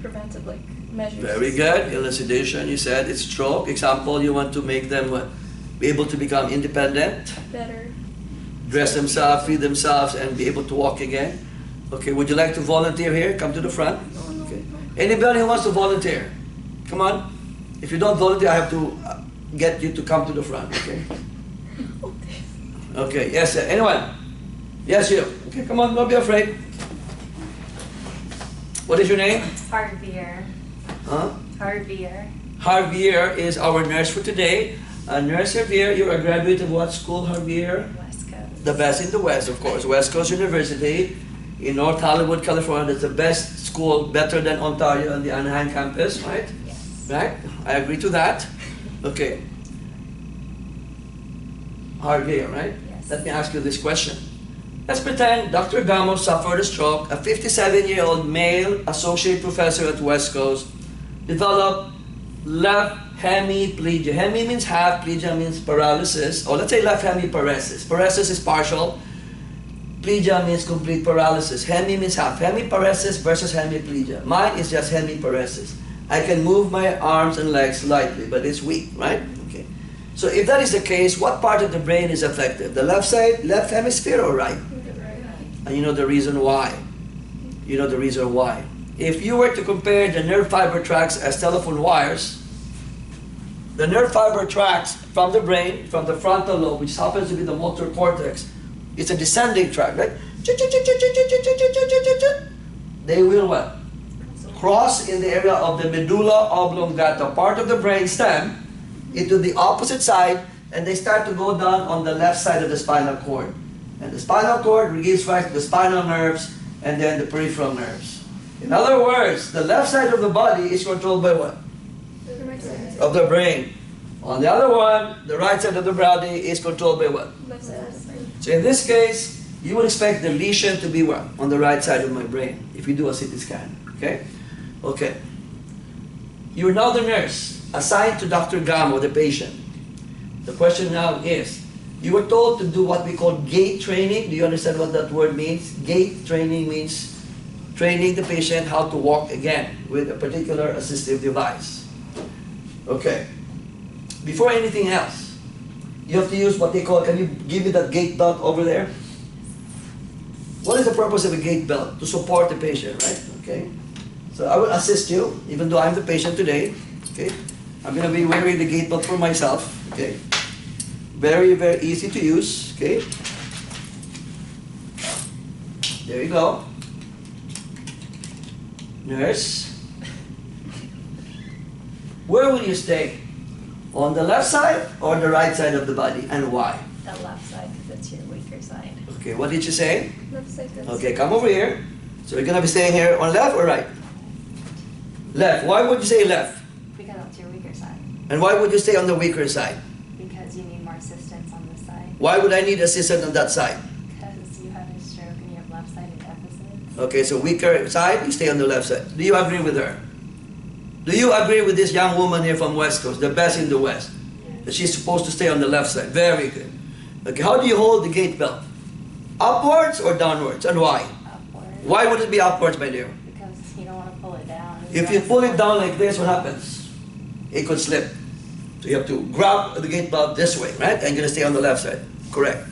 preventive like measures. Very good. Elucidation, you said it's stroke. Example, you want to make them be able to become independent, Better. dress themselves, feed themselves, and be able to walk again. Okay, would you like to volunteer here? Come to the front. Okay. Anybody who wants to volunteer? Come on. If you don't volunteer, I have to get you to come to the front, okay? Okay, yes, anyone? Yes, you. Okay, come on, don't be afraid. What is your name? Harvier. Huh? Harvier. Javier is our nurse for today. Nurse Javier, you're a graduate of what school, Javier? West Coast. The best in the West, of course. West Coast University in North Hollywood, California. That's the best school, better than Ontario on the Anaheim campus, right? Yes. Right? I agree to that. Okay. Javier, right? Yes. Let me ask you this question. Let's pretend Dr. Gamo suffered a stroke. A 57-year-old male associate professor at West Coast developed left hemiplegia. Hemi means half, plegia means paralysis. Or let's say left hemiparesis. Paresis is partial. Plegia means complete paralysis. Hemi means half. Hemiparesis versus hemiplegia. Mine is just hemiparesis. I can move my arms and legs slightly, but it's weak, right? Okay. So if that is the case, what part of the brain is affected? The left side, left hemisphere, or right? And you know the reason why. You know the reason why. If you were to compare the nerve fiber tracts as telephone wires, the nerve fiber tracts from the brain, from the frontal lobe, which happens to be the motor cortex, it's a descending tract, right? They will what? Cross in the area of the medulla oblongata, part of the brain stem, into the opposite side, and they start to go down on the left side of the spinal cord. And the spinal cord gives rise to the spinal nerves and then the peripheral nerves. In other words, the left side of the body is controlled by what? Of the brain. On the other one, the right side of the body is controlled by what? So in this case, you would expect the lesion to be what? On the right side of my brain, if you do a CT scan. Okay? Okay. You're now the nurse, assigned to Dr. Gamo, the patient. The question now is, you were told to do what we call gait training. Do you understand what that word means? Gait training means training the patient how to walk again with a particular assistive device. Okay. Before anything else, you have to use what they call, can you give me that gait belt over there? What is the purpose of a gait belt? To support the patient, right? Okay. So I will assist you, even though I'm the patient today. Okay. I'm going to be wearing the gait belt for myself. Okay. Very, very easy to use. Okay. There you go. Nurse. Where will you stay? On the left side or the right side of the body, and why? The left side, because it's your weaker side. Okay, what did you say? Left side. Okay, come over here. So we're going to be staying here on left or right? Left. Why would you say left? Because it's your weaker side. And why would you stay on the weaker side? Because you need more assistance on this side. Why would I need assistance on that side? Because you have a stroke and you have left-sided deficits. Okay, so weaker side, you stay on the left side. Do you agree with her? Do you agree with this young woman here from West Coast, the best in the West? That she's supposed to stay on the left side. Very good. Okay, how do you hold the gait belt? Upwards or downwards, and why? Upward. Why would it be upwards, my dear? Because you don't want to pull it down. If you pull it down like this, what happens? It could slip. So you have to grab the gait belt this way, right? And you're going to stay on the left side. Correct.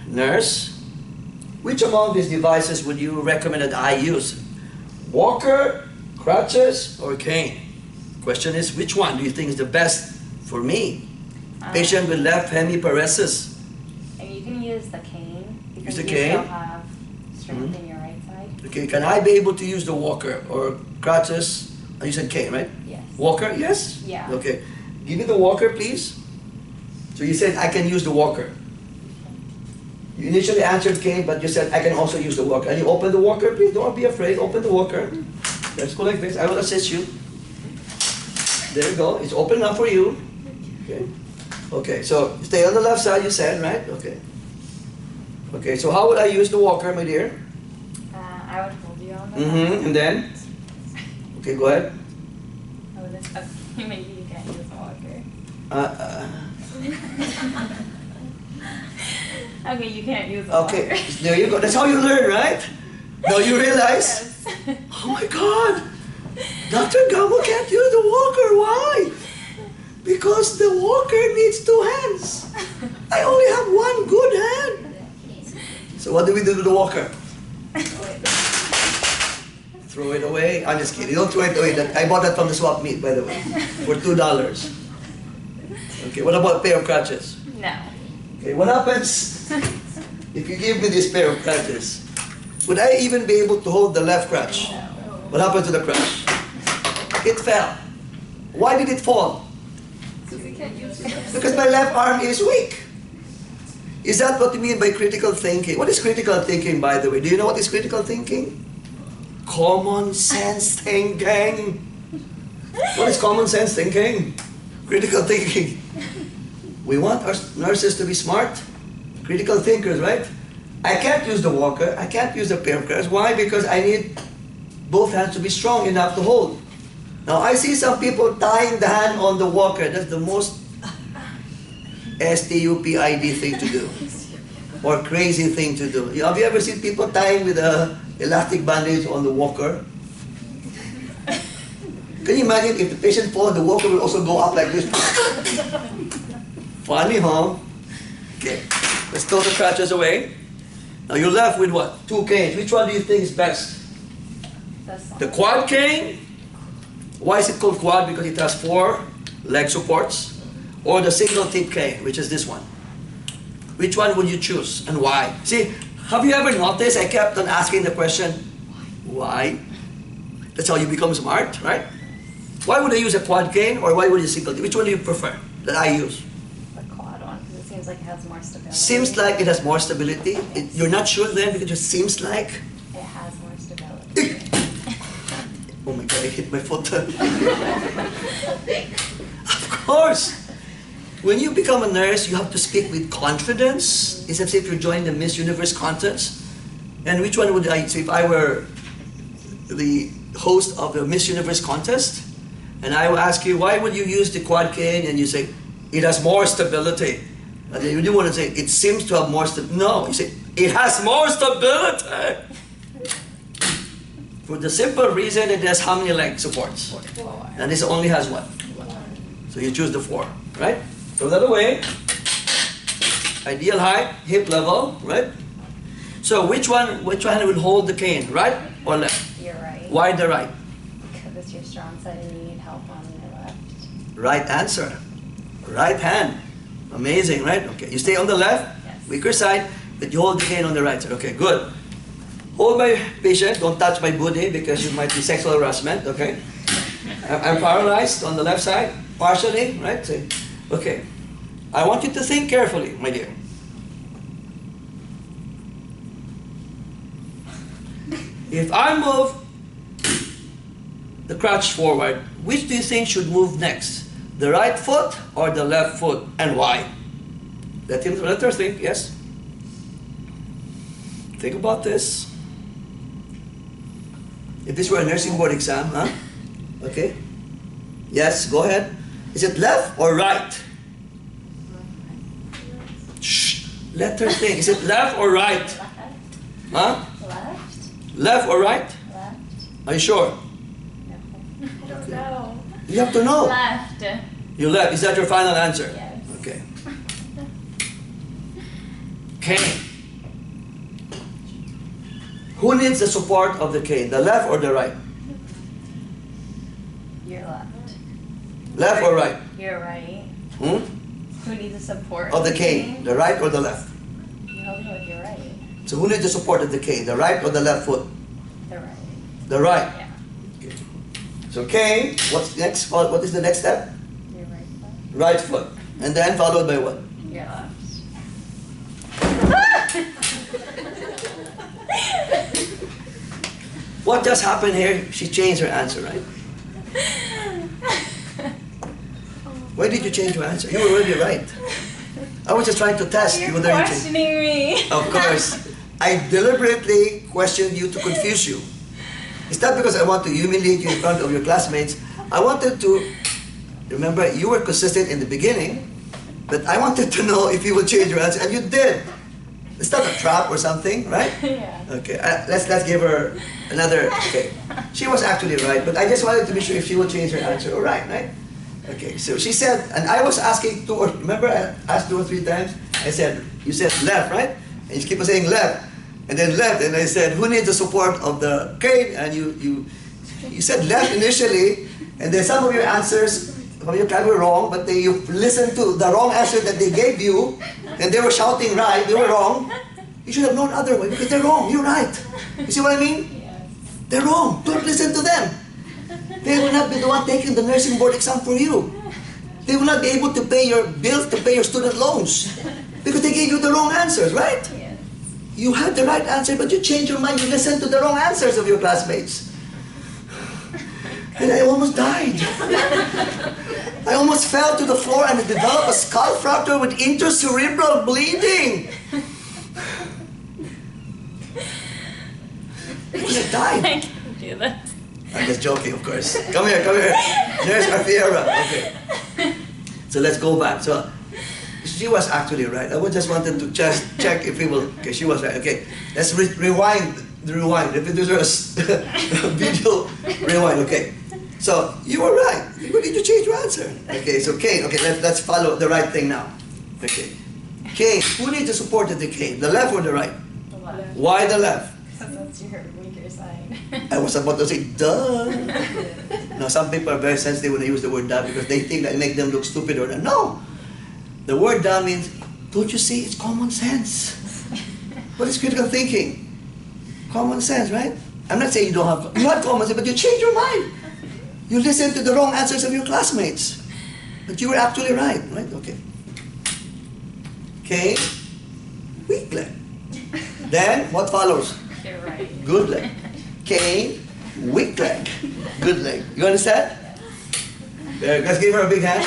Nurse, which among these devices would you recommend that I use? Walker, crutches, or cane? Question is, which one do you think is the best for me? Patient with left hemiparesis. And you can use the cane because Use the you cane? still have strength in your right side. Okay, can I be able to use the walker or crutches? You said cane, right? Yes. Walker, yes? Yeah. Okay. Give me the walker, please. So you said I can use the walker. You initially answered cane, but you said I can also use the walker. And you open the walker, please. Don't be afraid. Open the walker. Let's go like this. I will assist you. There you go. It's open up for you. Okay. Okay, so stay on the left side, you said, right? Okay. Okay, so how would I use the walker, my dear? I would hold you on the Mm-hmm. And then? Okay, go ahead. Oh, this, okay, maybe you can't use the walker. Okay, you can't use the walker. Okay, there you go. That's how you learn, right? Now you realize, Yes. oh my God, Dr. Gamo can't use the walker. Why? Because the walker needs two hands. I only have one good hand. So what do we do with the walker? Throw it away. I'm just kidding. Don't throw it away. I bought that from the swap meet, by the way, for $2. Okay, what about a pair of crutches? No. Okay, what happens if you give me this pair of crutches? Would I even be able to hold the left crutch? What happened to the crutch? It fell. Why did it fall? Because we can't use it. Because my left arm is weak. Is that what you mean by critical thinking? What is critical thinking, by the way? Do you know what is critical thinking? Common sense thinking. What is common sense thinking? Critical thinking. We want our nurses to be smart, critical thinkers, right? I can't use the walker. I can't use the pair of crutches. Why? Because I need both hands to be strong enough to hold. Now, I see some people tying the hand on the walker. That's the most stupid thing to do, or crazy thing to do. Have you ever seen people tying with a elastic bandage on the walker? Can you imagine if the patient falls, the walker will also go up like this? Funny, huh? Okay, let's throw the crutches away. Now you're left with what? 2 canes. Which one do you think is best? The quad cane? Why is it called quad? Because it has 4 leg supports. Or the single tip cane, which is this one. Which one would you choose and why? See, have you ever noticed I kept on asking the question, why? That's how you become smart, right? Why would I use a quad cane or why would you single tip? Which one do you prefer that I use? The quad one, because it seems like it has more stability. Seems like it has more stability. You're not sure then because it just seems like. It has more stability. Oh my God, I hit my foot. Of course. When you become a nurse, you have to speak with confidence. It's as if you're joining the Miss Universe contest. And which one would I say if I were the host of the Miss Universe contest? And I will ask you, why would you use the quad cane? And you say, it has more stability. And then you do want to say, it seems to have more stability. No, you say, it has more stability. For the simple reason it has how many leg supports? 4. And this only has what? So you choose the 4, right? Throw that away. Ideal height, hip level, right? So which one will hold the cane, right or left? You're right. Why the right? Because it's your strong side and you need help on your left. Right answer. Right hand. Amazing, right? Okay, you stay on the left, Yes. weaker side, but you hold the cane on the right side. Okay, good. Hold my patient, don't touch my booty because it might be sexual harassment, okay? I'm paralyzed on the left side, partially, right? Okay. I want you to think carefully, my dear. If I move the crutch forward, which do you think should move next? The right foot or the left foot, and why? Let her think, yes? Think about this. If this were a nursing board exam, huh? Okay? Yes, go ahead. Is it left or right? Shh. Let her think. Is it left or right? Left. Huh? Left. Left or right? Left. Are you sure? No. I don't know. You have to know. Left. You left. Is that your final answer? Yes. Okay. Cane. Who needs the support of the cane? The left or the right? You're left. Left or right? You're right. Hmm? Who needs the support? Of the cane? The right or the left? You're holding with your right. So who needs the support of the cane? The right or the left foot? The right. The right. Yeah. Okay. So cane, what's next? What is the next step? Your right foot. Right foot. And then followed by what? Your left. What just happened here? She changed her answer, right? Why did you change your answer? You were already right. I was just trying to test You're whether you changed. questioning me. Of course. I deliberately questioned you to confuse you. It's not because I want to humiliate you in front of your classmates. I wanted to, remember, you were consistent in the beginning, but I wanted to know if you would change your answer, and you did. It's not a trap or something, right? Yeah. Okay, let's give her another, okay. She was actually right, but I just wanted to be sure if she would change her answer. All right, right? Okay, so she said, and I was asking remember I asked 2 or 3 times? I said, you said left, right? And you keep on saying left. and then left. And I said, who needs the support of the cane? And you said left initially, and then some of your answers from your class were wrong, but you listened to the wrong answer that they gave you, and they were shouting right, they were wrong. You should have known otherwise, because they're wrong, you're right. You see what I mean? Yes. They're wrong, don't listen to them. They will not be the one taking the nursing board exam for you. They will not be able to pay your bills, to pay your student loans, because they gave you the wrong answers, right? Yes. You had the right answer, but you changed your mind, you listened to the wrong answers of your classmates. And I almost died. I almost fell to the floor and developed a skull fracture with intracerebral bleeding. I died. I can't do that. I'm just joking, of course. Come here, come here. Nurse Arfiera. Okay. So let's go back. So she was actually right. I just wanted to just check if we will. Okay, she was right. Okay, let's rewind. If it was a video, rewind. Okay. So you were right. You need to change your answer. Okay. So cane. Okay. Let's follow the right thing now. Okay. Cane. Who needs to support the cane? The left or the right? The left. Why the left? Because that's your weaker side. I was about to say, duh. Now, some people are very sensitive when they use the word duh because they think that it makes them look stupid or not. No. The word duh means, don't you see, it's common sense. What is critical thinking? Common sense, right? I'm not saying you have common sense, but you change your mind. You listen to the wrong answers of your classmates. But you were actually right? Okay. Okay. Weak leg. Then, what follows? You're right. Good leg. Cane, weak leg, good leg. You understand? Let's give her a big hand.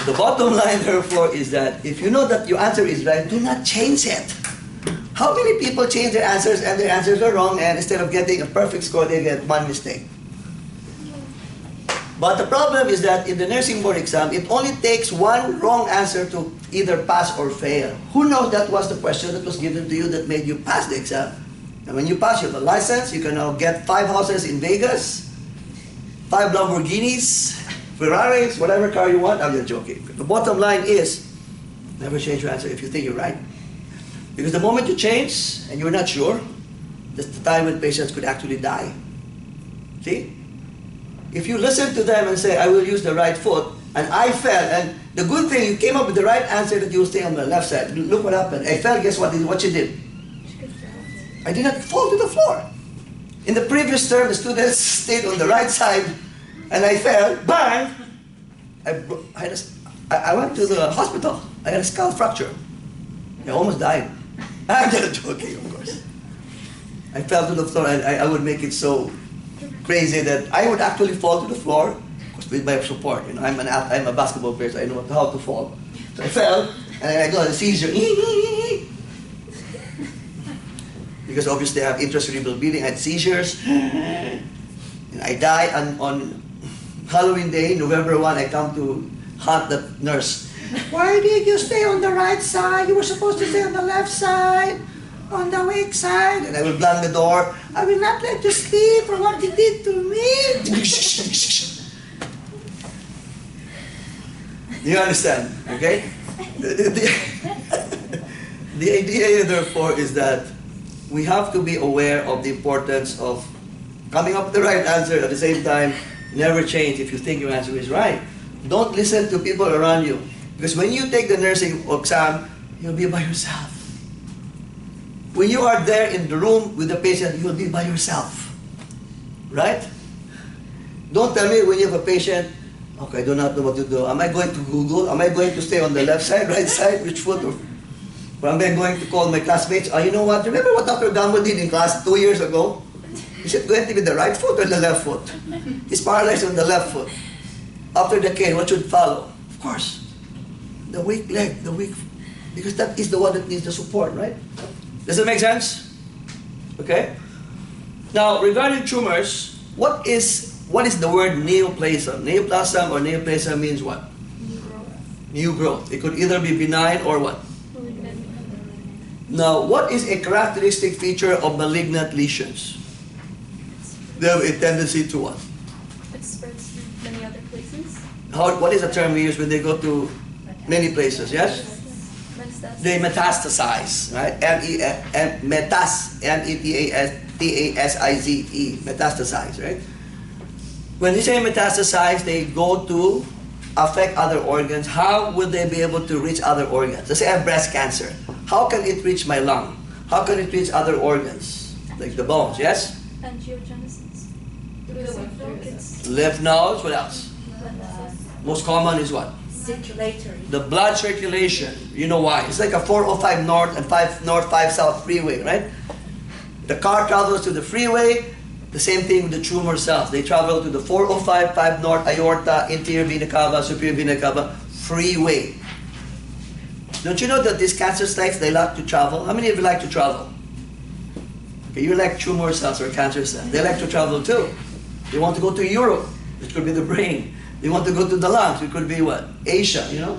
The bottom line, therefore, is that if you know that your answer is right, do not change it. How many people change their answers and their answers are wrong, and instead of getting a perfect score, they get one mistake? But the problem is that in the nursing board exam, it only takes one wrong answer to either pass or fail. Who knows that was the question that was given to you that made you pass the exam? And when you pass, you have a license. You can now get 5 houses in Vegas, 5 Lamborghinis, Ferraris, whatever car you want. I'm just joking. The bottom line is, never change your answer if you think you're right. Because the moment you change and you're not sure, that's the time when patients could actually die. See? If you listen to them and say, I will use the right foot, and I fell, and the good thing, you came up with the right answer that you will stay on the left side. Look what happened. I fell, guess what you did? I did not fall to the floor. In the previous term, the students stayed on the right side, and I fell, bang! I went to the hospital. I had a skull fracture. I almost died. I'm just joking, of course. I fell to the floor, and I would make it so crazy that I would actually fall to the floor with my support. You know, I'm a basketball player, so I know how to fall. So I fell, and I got a seizure. Because obviously I have intracerebral bleeding, I had seizures. And I died on Halloween day, November 1, I come to haunt the nurse. Why did you stay on the right side? You were supposed to stay on the left side, on the weak side. And I will bang the door. I will not let you sleep for what you did to me. You understand, okay? The idea, therefore, is that we have to be aware of the importance of coming up with the right answer at the same time. Never change if you think your answer is right. Don't listen to people around you. Because when you take the nursing exam, you'll be by yourself. When you are there in the room with the patient, you'll be by yourself. Right? Don't tell me when you have a patient, okay, I do not know what to do. Am I going to Google? Am I going to stay on the left side, right side? Which foot? Or am I going to call my classmates? Oh, you know what? Remember what Dr. Gambo did in class 2 years ago? Is it going to be the right foot or the left foot? He's paralyzed on the left foot. After the cane, what should follow? Of course, the weak leg, because that is the one that needs the support, right? Does it make sense? Okay? Now, regarding tumors, what is the word neoplasm? Neoplasm or neoplasm means what? New growth. New growth. It could either be benign or what? Malignant. Now, what is a characteristic feature of malignant lesions? They have a tendency to what? It spreads to many other places. What is the term we use when they go to many places, yes? They metastasize, right? M-E-T-A-S-T-A-S-I-Z-E, metastasize, right? When you say metastasize, they go to affect other organs. How will they be able to reach other organs? Let's say I have breast cancer. How can it reach my lung? How can it reach other organs? Like the bones, yes? Angiogenesis. Through the lymph nodes. It's Lymph nodes, what else? Most common is what? Circulatory. The blood circulation. You know why? It's like a 405 north and 5 north, 5 south freeway, right? The car travels to the freeway. The same thing with the tumor cells. They travel to the 405, 5 north, aorta, inferior vena cava, superior vena cava, freeway. Don't you know that these cancer types, they like to travel? How many of you like to travel? Okay, you like tumor cells or cancer cells. They like to travel too. They want to go to Europe. It could be the brain. They want to go to the lungs. It could be what? Asia, you know?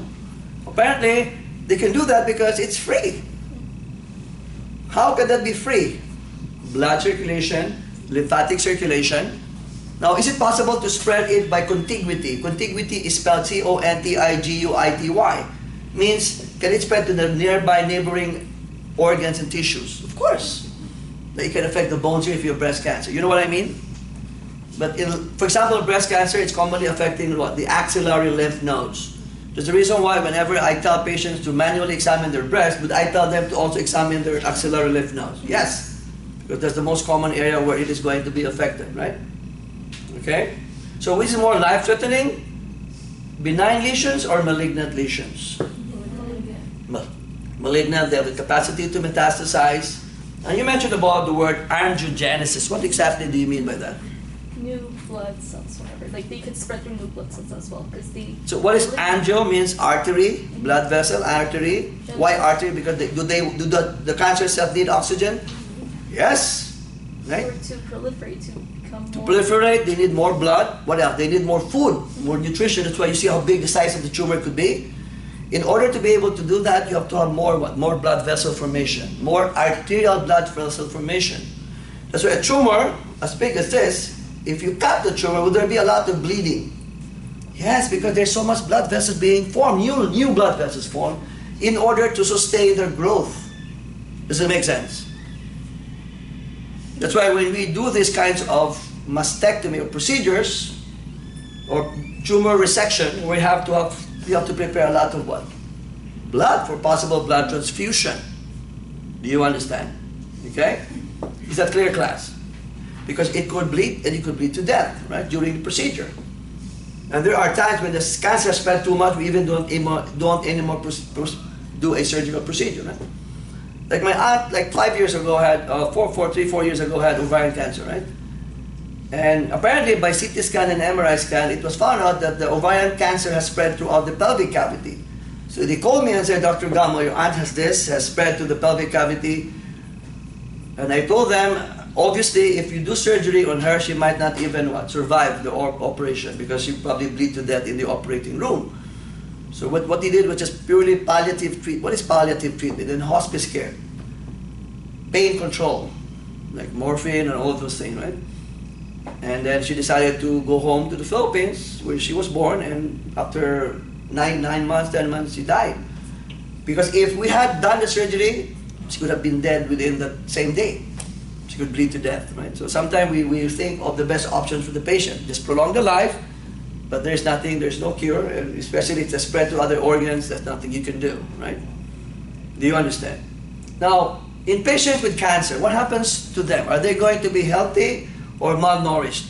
Apparently, they can do that because it's free. How can that be free? Blood circulation, lymphatic circulation. Now, is it possible to spread it by contiguity? Contiguity is spelled C-O-N-T-I-G-U-I-T-Y. Means, can it spread to the nearby neighboring organs and tissues? Of course. It can affect the bones here if you have breast cancer. You know what I mean? But for example, breast cancer, it's commonly affecting what? The axillary lymph nodes. That's the reason why whenever I tell patients to manually examine their breast, but I tell them to also examine their axillary lymph nodes. Yes, because that's the most common area where it is going to be affected, right? Okay? So which is more life-threatening? Benign lesions or malignant lesions? Malignant, they have the capacity to metastasize. And you mentioned about the word angiogenesis. What exactly do you mean by that? new blood cells, whatever. Like they could spread through new blood cells as well, because they. So what is angio means artery, blood vessel, artery. Why artery? Because do the cancer cells need oxygen? Yes, right. Or to proliferate, to become To more. proliferate, they need more blood. What else? They need more food, more nutrition. That's why you see how big the size of the tumor could be. In order to be able to do that, you have to have more what? More blood vessel formation, more arterial blood vessel formation. That's why a tumor as big as this, if you cut the tumor, will there be a lot of bleeding? Yes, because there's so much blood vessels being formed, new blood vessels formed, in order to sustain their growth. Does it make sense? That's why when we do these kinds of mastectomy or procedures, or tumor resection, we have to prepare a lot of what? Blood for possible blood transfusion. Do you understand? Okay? Is that clear, class? Because it could bleed, and it could bleed to death, right, during the procedure. And there are times when the cancer spread too much, we even don't anymore do a surgical procedure, right? Like my aunt, like 5 years ago had, 4 years ago had ovarian cancer, right? And apparently by CT scan and MRI scan, it was found out that the ovarian cancer has spread throughout the pelvic cavity. So they called me and said, Dr. Gamo, your aunt has spread to the pelvic cavity. And I told them, obviously, if you do surgery on her, she might not even survive the operation, because she probably bleed to death in the operating room. So what he did was just purely palliative treatment. What is palliative treatment? In hospice care. Pain control, like morphine and all of those things, right? And then she decided to go home to the Philippines, where she was born, and after 9 months, 10 months, she died. Because if we had done the surgery, she could have been dead within the same day. She could bleed to death, right? So sometimes we think of the best options for the patient. Just prolong the life, but there's no cure, and especially if it's spread to other organs, there's nothing you can do, right? Do you understand? Now, in patients with cancer, what happens to them? Are they going to be healthy or malnourished?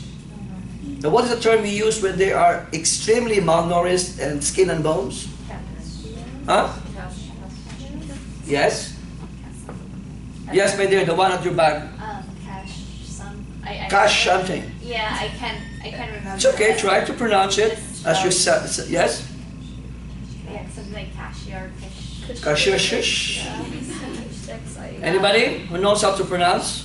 Now, what is the term we use when they are extremely malnourished and skin and bones? Huh? Yes? Yes, my dear, the one at your back. Cash something. Yeah, I can't remember. It's okay, try to pronounce it as you said. Yes? Yeah, something like cashier, fish. Cashier shish. XI. Anybody who knows how to pronounce?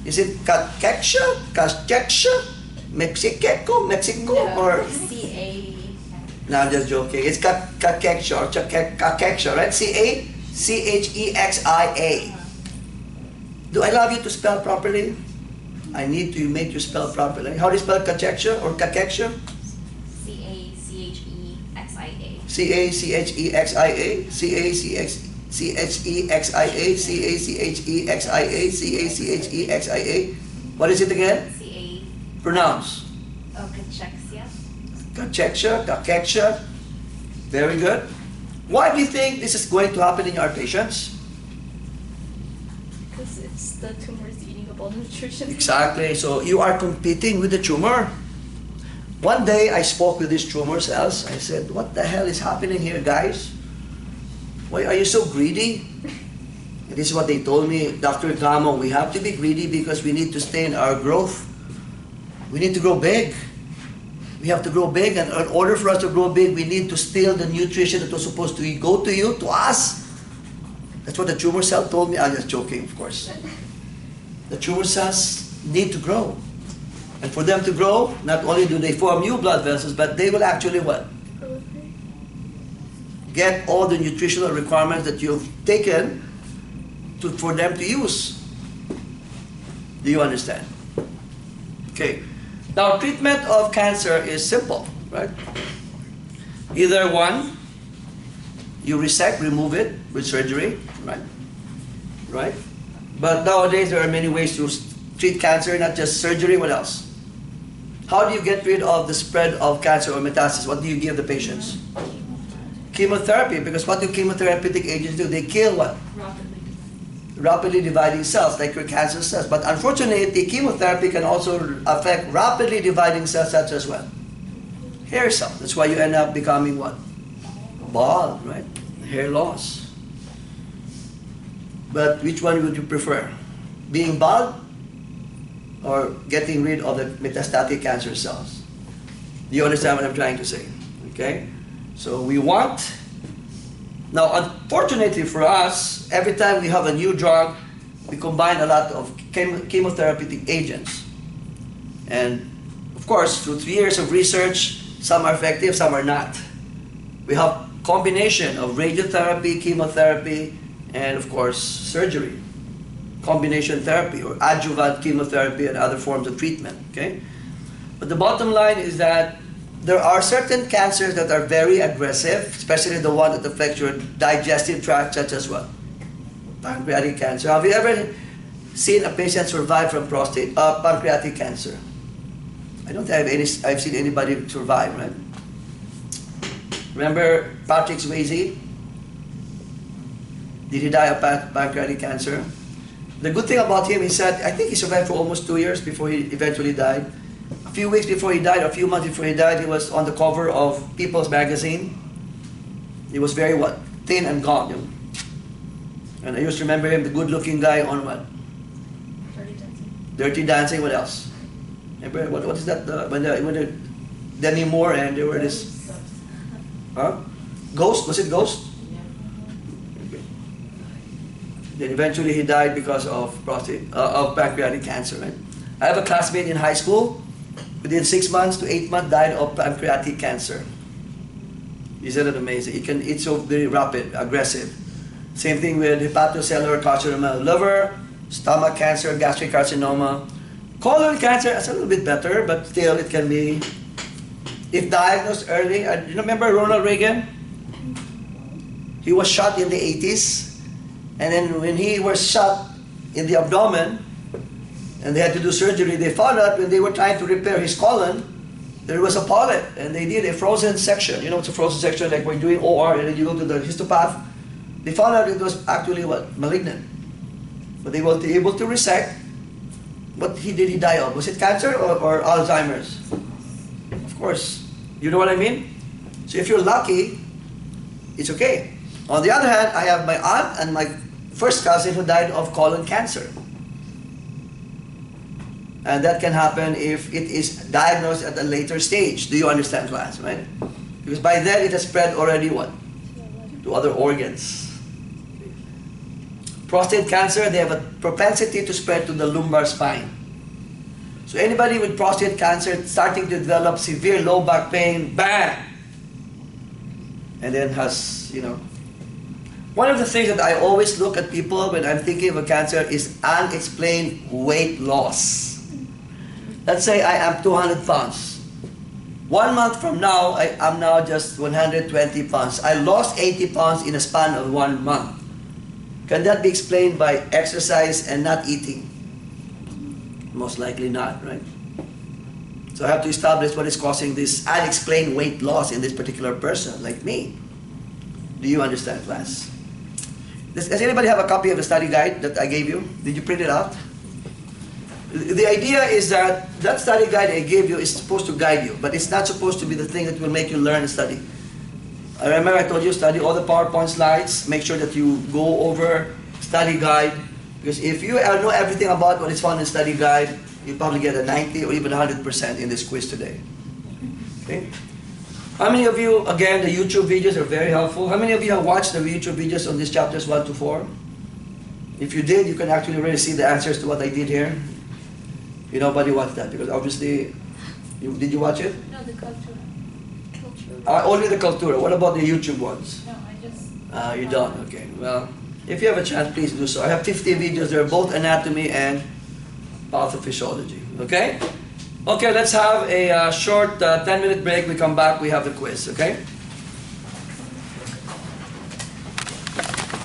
Is it Kakeksha? Kakeksha? Mexico? Or? CA. No, I'm just joking. It's Kakeksha or Kakeksha, right? CACHEXIA. Do I love you to spell properly? I need to make you spell properly. How do you spell Kakeksha or Kakeksha? CACHEXIA. C-A-C-H-E-X-I-A, C-A-C-H-E-X-I-A, C-A-C-H-E-X-I-A, C-A-C-H-E-X-I-A. What is it again? CA. Pronounce. Cachexia. Cachexia. Very good. Why do you think this is going to happen in our patients? Because it's the tumors eating up all the nutrition. Exactly. So you are competing with the tumor. One day I spoke with these tumor cells. I said, what the hell is happening here, guys? Why are you so greedy? And this is what they told me, Dr. Gamo, we have to be greedy because we need to stay in our growth. We need to grow big. We have to grow big, and in order for us to grow big, we need to steal the nutrition that was supposed to go to you, to us. That's what the tumor cell told me. I'm just joking, of course. The tumor cells need to grow. And for them to grow, not only do they form new blood vessels, but they will actually what? Get all the nutritional requirements that you've taken for them to use. Do you understand? Okay. Now, treatment of cancer is simple, right? Either one, you resect, remove it with surgery, right? Right? But nowadays, there are many ways to treat cancer, not just surgery. What else? How do you get rid of the spread of cancer or metastasis? What do you give the patients? Chemotherapy, because what do chemotherapeutic agents do? They kill what? Rapidly dividing cells, like your cancer cells. But unfortunately, chemotherapy can also affect rapidly dividing cells such as what? Hair cells. That's why you end up becoming what? Bald, right? Hair loss. But which one would you prefer? Being bald or getting rid of the metastatic cancer cells? Do you understand what I'm trying to say? Okay? So we want... Now, unfortunately for us, every time we have a new drug, we combine a lot of chemotherapeutic agents. And of course, through 3 years of research, some are effective, some are not. We have combination of radiotherapy, chemotherapy, and of course, surgery. Combination therapy or adjuvant chemotherapy and other forms of treatment, okay? But the bottom line is that there are certain cancers that are very aggressive, especially the one that affects your digestive tract, such as what? Pancreatic cancer. Have you ever seen a patient survive from pancreatic cancer? I don't have I've seen anybody survive, right? Remember Patrick Swayze? Did he die of pancreatic cancer? The good thing about him is that I think he survived for almost 2 years before he eventually died. A few weeks before he died, a few months before he died, he was on the cover of People's Magazine. He was very what? Thin and gaunt. And I used to remember him, the good-looking guy on what? Dirty Dancing. Dirty Dancing. What else? Remember, what is that? When the Demi Moore and they were this... Huh? Ghost? Was it Ghost? Okay. Then eventually he died because of pancreatic cancer, right? I have a classmate in high school. Within 6 months to 8 months, died of pancreatic cancer. Isn't it amazing? It's so very rapid, aggressive. Same thing with hepatocellular carcinoma of liver, stomach cancer, gastric carcinoma. Colon cancer is a little bit better, but still it can be, if diagnosed early. You remember Ronald Reagan? He was shot in the 80s, and then when he was shot in the abdomen, and they had to do surgery, they found out when they were trying to repair his colon, there was a polyp, and they did a frozen section. You know what's a frozen section? Like we're doing OR, and then you go to the histopath. They found out it was actually what? Malignant. But they were able to resect. What did he die of? Was it cancer or Alzheimer's? Of course. You know what I mean? So if you're lucky, it's okay. On the other hand, I have my aunt and my first cousin who died of colon cancer. And that can happen if it is diagnosed at a later stage. Do you understand, class, right? Because by then it has spread already what? To other organs. Prostate cancer, they have a propensity to spread to the lumbar spine. So anybody with prostate cancer starting to develop severe low back pain, bang! And then has, you know. One of the things that I always look at people when I'm thinking of a cancer is unexplained weight loss. Let's say I am 200 pounds. 1 month from now, I'm now just 120 pounds. I lost 80 pounds in a span of 1 month. Can that be explained by exercise and not eating? Most likely not, right? So I have to establish what is causing this unexplained weight loss in this particular person, like me. Do you understand, class? Does anybody have a copy of the study guide that I gave you? Did you print it out? The idea is that that study guide I gave you is supposed to guide you, but it's not supposed to be the thing that will make you learn and study. I remember I told you study all the PowerPoint slides, make sure that you go over study guide, because if you know everything about what is found in study guide, you probably get a 90 or even 100% in this quiz today. Okay? How many of you, again, the YouTube videos are very helpful. How many of you have watched the YouTube videos on these chapters 1 to 4? If you did, you can actually really see the answers to what I did here. Nobody watched that because obviously, did you watch it? No, the culture. Only the cultura. What about the YouTube ones? No, I just. You don't? Okay. Well, if you have a chance, please do so. I have 50 videos. They're both anatomy and pathophysiology. Okay? Okay, let's have a short 10-minute break. We come back. We have the quiz. Okay?